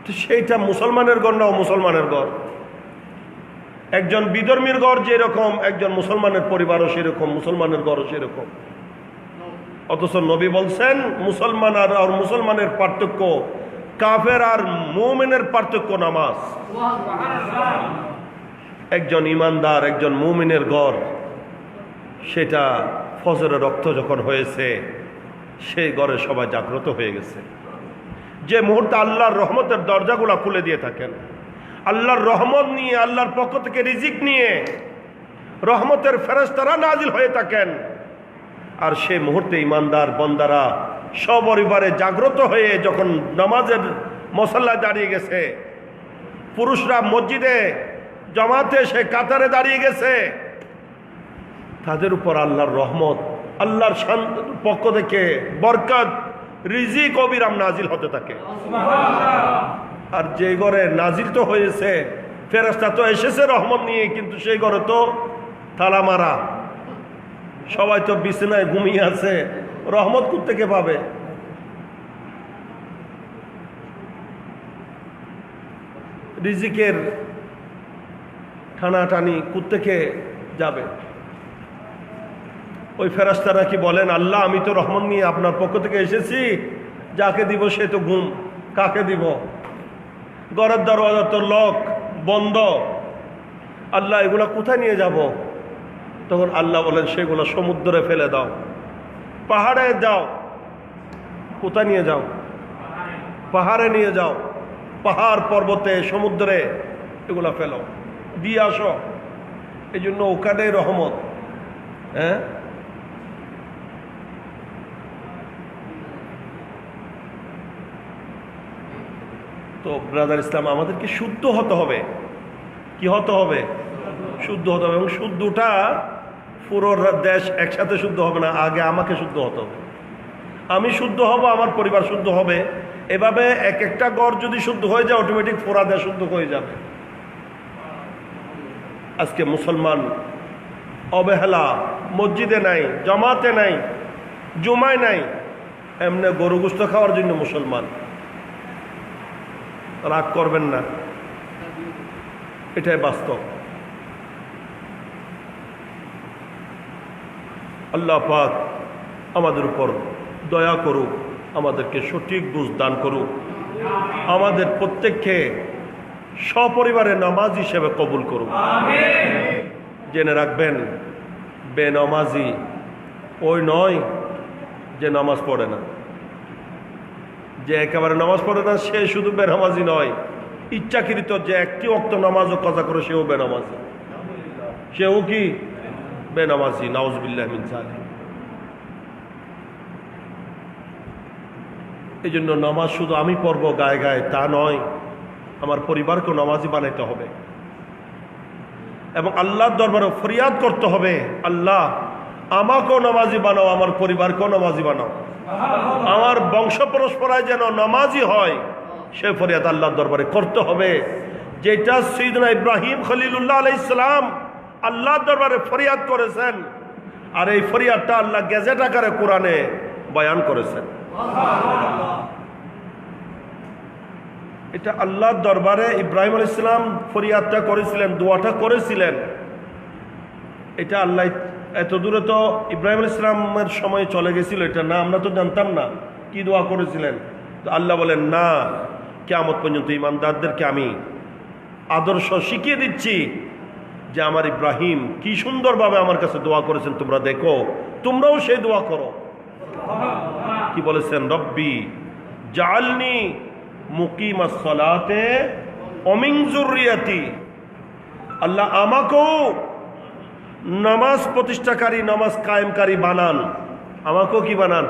তো সেইটা মুসলমানের ঘর না মুসলমানের ঘর? একজন বিধর্মীর ঘর যেরকম, একজন মুসলমানের পরিবারও সেরকম, মুসলমানের ঘরও সেরকম। অথচ নবী বলছেন মুসলমান আর মুসলমানের পার্থক্য, কাফের আর মুমিনের পার্থক্য নামাজ। একজন ইমানদার, একজন মুমিনের ঘর, সেটা ফজরের রক্ত যখন হয়েছে, সেই ঘরে সবাই জাগ্রত হয়ে গেছে। যে মুহূর্তে আল্লাহর রহমতের দরজাগুলা খুলে দিয়ে থাকেন, আল্লাহর রহমত নিয়ে, আল্লাহর পক্ষ থেকে রিজিক নিয়ে রহমতের ফেরেশতারা নাজিল হয়ে থাকেন, আর সেই মুহূর্তে ইমানদার বান্দারা সপরিবারে জাগ্রত হয়ে যখন নামাজের মুসল্লায় দাঁড়িয়ে গেছে, পুরুষরা মসজিদে জামাতে সে কাতারে দাঁড়িয়ে গেছে, তাদের উপর আল্লাহর রহমত, আল্লাহর পক্ষ থেকে বরকত, রিজিক অবিরাম নাজিল হতে থাকে। আর যে ঘরে নাজিল তো হয়েছে, ফেরেশতা তো এসেছে রহমত নিয়ে, কিন্তু সেই ঘরে তো তালা মারা, সবাই তো বিছানায় ঘুমিয়ে আছে, রহমত কোত্থেকে পাবে? রিজিকের টানাটানি কোত্থেকে যাবে? ওই ফেরেশতারা কি বলেন, আল্লাহ আমি তো রহমত নিয়ে আপনার পক্ষ থেকে এসেছি, যাকে দিব সে তো ঘুম, কাকে দিব? ঘরের দরওয়াজা তো লক, বন্ধ, আল্লাহ এগুলা কোথায় নিয়ে যাব? তখন আল্লাহ বলেন সেগুলো সমুদ্রে ফেলে দাও, পাহাড়ে যাও। কোথায় নিয়ে যাও? পাহাড়ে নিয়ে যাও, পাহাড় পর্বতে সমুদ্রে এগুলা ফেলো, দিয়ে আসো। এই জন্য ওখানে রহমত। হ্যাঁ, তো ব্রাদার ইসলাম, আমাদেরকে শুদ্ধ হতে হবে। কি হতে হবে? শুদ্ধ হতে হবে। এবং শুদ্ধটা পুরো দেশ একসাথে শুদ্ধ হবে না, আগে আমাকে শুদ্ধ হতে হবে। আমি শুদ্ধ হব, আমার পরিবার শুদ্ধ হবে। এভাবে এক একটা ঘর যদি শুদ্ধ হয়ে যায়, অটোমেটিক পুরা দেশ শুদ্ধ হয়ে যাবে। আজকে মুসলমান অবহেলা, মসজিদে নাই, জামাতে নাই, জুমায় নাই, এমনি গরু গোশত খাওয়ার জন্য মুসলমান। রাগ করবেন না, এটাই বাস্তব। আল্লাহ পাক আমাদের উপর দয়া করুক, আমাদেরকে সঠিক বুঝ দান করুক, আমাদের প্রত্যেককে সপরিবারে নামাজ হিসেবে কবুল করুন। জেনে রাখবেন, বেনামাজি ওই নয় যে নামাজ পড়ে না, যে একেবারে নামাজ পড়ে না সে শুধু বেনামাজি নয়, ইচ্ছাকৃত যে একটি ওয়াক্ত নামাজও কাজা করে সেও বেনামাজি, সেও কি বেনামাজি। নাউজুবিল্লাহ মিন যালিক। এই জন্য নামাজ শুধু আমি পড়ব গায়ে গায়ে তা নয়, আমার পরিবারকেও নামাজি বানাইতে হবে এবং আল্লাহর দরবারে ফরিয়াদ করতে হবে, আল্লাহ আমাকেও নামাজি বানাও, আমার পরিবারকেও নামাজি বানাও, আমার বংশ পরস্পরায় যেন নামাজি হয়, সে ফরিয়াদ আল্লাহর দরবারে করতে হবে। যেটা সাইয়েদনা ইব্রাহিম খলিলুল্লাহ আলাইহিস সালাম আল্লাহর দরবারে ফরিয়াদ করেছেন, আর এই ফরিয়াদটা আল্লাহ গেজেট আকারে কোরআনে বয়ান করেছেন। এটা আল্লাহর দরবারে ইব্রাহিম আলাইহিস সালাম ফরিয়াদটা করেছিলেন, দোয়াটা করেছিলেন। এটা আল্লাহ এত দূরে তো ইব্রাহিম আলাইহিস সালামের সময় চলে গেছিল, এটা না আমরা তো জানতাম না কি দোয়া করেছিলেন। তো আল্লাহ বলেন, না, কিয়ামত পর্যন্ত ইমানদারদেরকে আমি আদর্শ শিখিয়ে দিচ্ছি যে আমার ইব্রাহিম কি সুন্দরভাবে আমার কাছে দোয়া করেছেন, তোমরা দেখো, তোমরাও সেই দোয়া করো। কি বলেছেন? রব্বি জাআলনি মুকিমাস সালাতে ওয়া মিন যুররিয়াতি, আল্লাহ আমাকেও নামাজ প্রতিষ্ঠাকারী, নামাজ কায়েমকারী বানান, আমাকেও কি বানান?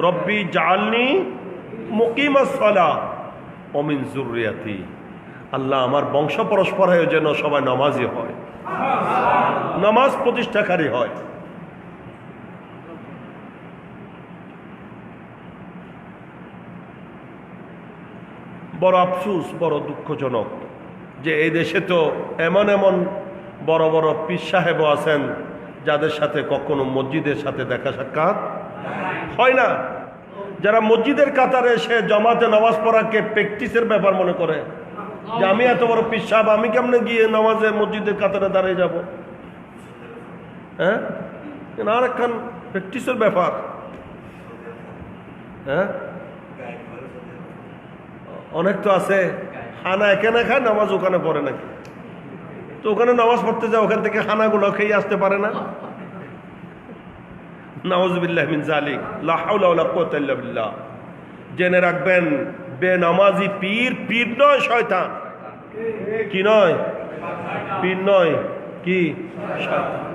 রব্বি জাআলনি মুকিমাস সালাহ ওয়া মিন যুররিয়াতি, আল্লাহ আমার বংশ পরস্পরায় যেন সবাই নামাজি হয়, নামাজ প্রতিষ্ঠাকারী হয়। বড় আফসোস, বড় দুঃখজনক যে এই দেশে তো এমন এমন বড় বড় পীর সাহেবও আছেন যাদের সাথে কখনো মসজিদের সাথে দেখা সাক্ষাৎ হয় না, যারা মসজিদের কাতারে এসে জামাতে নামাজ পড়াকে প্র্যাকটিসের ব্যাপার মনে করে যে আমি এত বড় পীর সাহেব, আমি কেমনে গিয়ে নামাজে মসজিদের কাতারে দাঁড়িয়ে যাব? হ্যাঁ, আর একখান প্র্যাকটিসের ব্যাপার। হ্যাঁ, অনেক তো আছে খানা এখানে খায়, নামাজ ওখানে পড়ে নাকি, তো ওখানে নামাজ পড়তে যায়, ওখান থেকে খানাগুলো খেয়ে আসতে পারে না। নাউজুবিল্লাহ মিন যালিক, লা হাওলা ওয়ালা কুওয়াতা ইল্লা বিল্লাহ। জেনে রাখবেন, বেনামাজি পীর, পীর নয় শয়তান। কি নয়? পীর নয়, কি? শয়তান।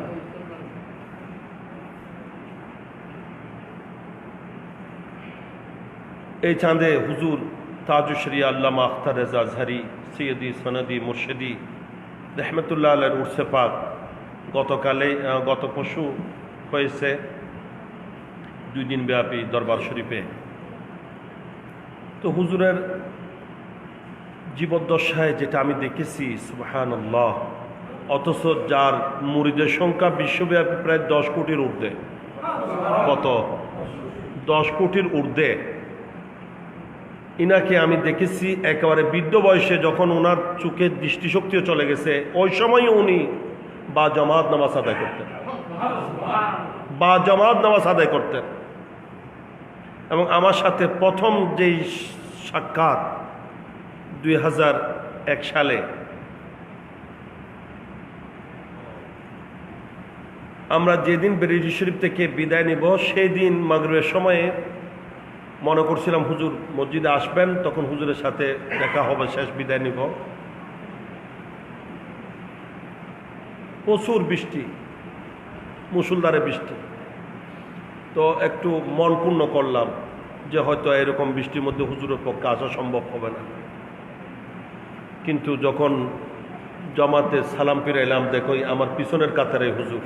এই চাঁদে হুজুর তাজুশরী আল্লামা আখতার রেজা আজহারি সৈয়দি সনদি মুর্শিদি রহমতুল্লাহ আলাইহির উরসে পাক গত পরশু হয়েছে 2 দিন ব্যাপী দরবার শরীফে। তো হুজুরের জীবদ্দশায় যেটা আমি দেখেছি, সুবহানাল্লাহ, অথচ যার মুরিদের সংখ্যা বিশ্বব্যাপী প্রায় 10 কোটির ঊর্ধ্বে। কত? 10 কোটির ঊর্ধ্বে। ইনাকে আমি দেখেছি একেবারে বৃদ্ধ বয়সে, যখন ওনার চোখের দৃষ্টিশক্তিও চলে গেছে, ওই সময় উনি বা জামাত নামাজ আদায় করতেন, বা জামাত নামাজ আদায় করতেন। এবং আমার সাথে প্রথম যেই সাক্ষাৎ 2001 সালে, আমরা যেদিন বেরিজি শরীফ থেকে বিদায় নিব, সেই দিন মাগরিবের সময়ে মনে করছিলাম হুজুর মসজিদে আসবেন, তখন হুজুরের সাথে দেখা হবে, শেষ বিদায় নিব। প্রচুর বৃষ্টি, মুষলধারে বৃষ্টি। তো একটু মন পূর্ণ করলাম যে হয়তো এরকম বৃষ্টির মধ্যে হুজুরের পক্ষে আসা সম্ভব হবে না। কিন্তু যখন জামাতে সালাম ফিরাইলাম, দেখো আমার পিছনের কাতারে হুজুর।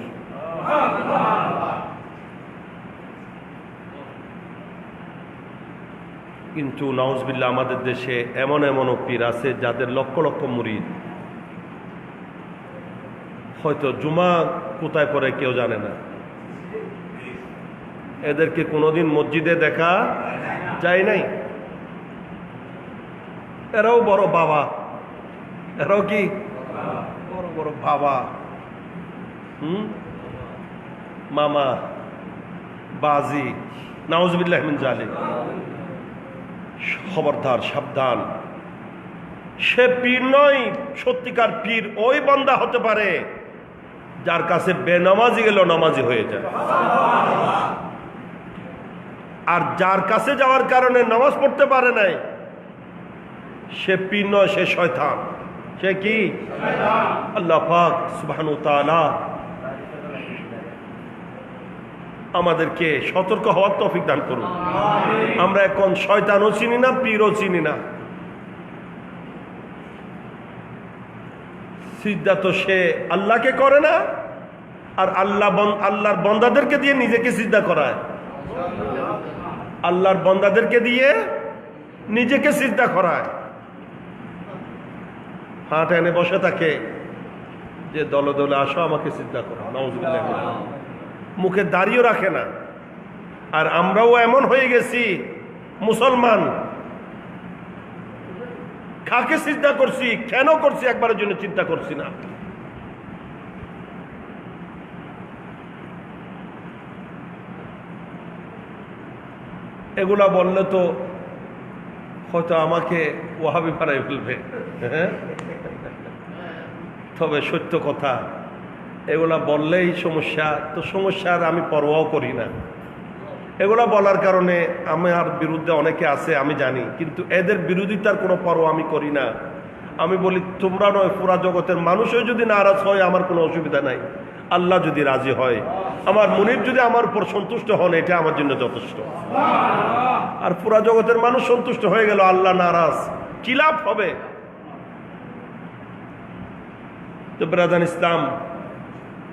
কিন্তু নাউজুবিল্লাহ, আমাদের দেশে এমন এমনও পীর আছে যাদের লক্ষ লক্ষ মুরিদ, হয়তো জুমা কোথায় পড়ে কেউ জানে না, এদেরকে কোনোদিন মসজিদে দেখা যায় নাই। এরাও বড় বাবা, এরাও কি বড় বড় বাবা, মামা, বাজি। নাউজুবিল্লাহ মিন যালিক। খবরদার, সাবধান, সে পীর নয়, সত্যিকার পীর ওই বান্দা হতে পারে যার কাছে বেনামাজি গেল নামাজি হয়ে যায়। আর যার কাছে যাওয়ার কারণে নামাজ পড়তে পারে নাই, সে পীর নয়, সে শয়তান। সে কি? আল্লাহ পাক সুবহানাহু ওয়া তাআলা আমাদেরকে সতর্ক হওয়ার তৌফিক দান করুন। আমরা এখন শয়তানও চিনি না, পীরও চিনি না। সিজদা তো সে আল্লাহকে করে না, আর আল্লাহর বন্দাদেরকে দিয়ে নিজেকে সিজদা করায়। আল্লাহর বন্দাদেরকে দিয়ে নিজেকে সিজদা করায়। হাত এনে বসে থাকে যে দলে দলে আসো আমাকে সিজদা করো, নাউজুবিল্লাহ। মুখে দাঁড়িয়েও রাখে না। আর আমরাও এমন হয়ে গেছি মুসলমান, কাকে সিজদা করছি, কেন করছি, একবারের জন্য চিন্তা করছি না। এগুলা বললে তো হয়তো আমাকে ওয়াহাবি বানাই ফেলবে, হ্যাঁ? তবে সত্য কথা, এগুলা বললেই সমস্যা, তো সমস্যার আমি পরোয়াও করি না। এগুলা বলার কারণে আমার বিরুদ্ধে অনেকে আছে আমি জানি, কিন্তু এদের বিরোধিতার কোনো পরোয়া আমি করি না। আমি বলি তোমরা নয়, পুরা জগতের মানুষও যদি নারাজ হয় আমার কোনো অসুবিধা নাই। আল্লাহ যদি রাজি হয়, আমার মুনির যদি আমার উপর সন্তুষ্ট হন, এটা আমার জন্য যথেষ্ট। আর পুরা জগতের মানুষ সন্তুষ্ট হয়ে গেল, আল্লাহ নারাজ, কি লাভ হবে? তো ব্রাদার ইসলাম,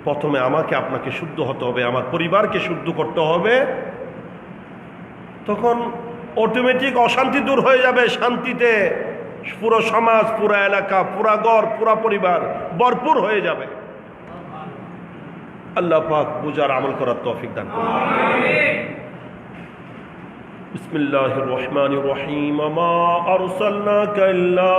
প্রথমে আমাকে আপনাকে শুদ্ধ হতে হবে, আমার পরিবারকে শুদ্ধ করতে হবে। তখন অটোমেটিক অশান্তি দূর হয়ে যাবে, শান্তিতে পুরো সমাজ, পুরা এলাকা, পুরা ঘর, পুরা পরিবার ভরপুর হয়ে যাবে। আল্লাহ পাক বুঝার আমল করার তৌফিক দান করুন। বিসমিল্লাহির রহমানির রহিম। মা আরসালনাকা ইল্লা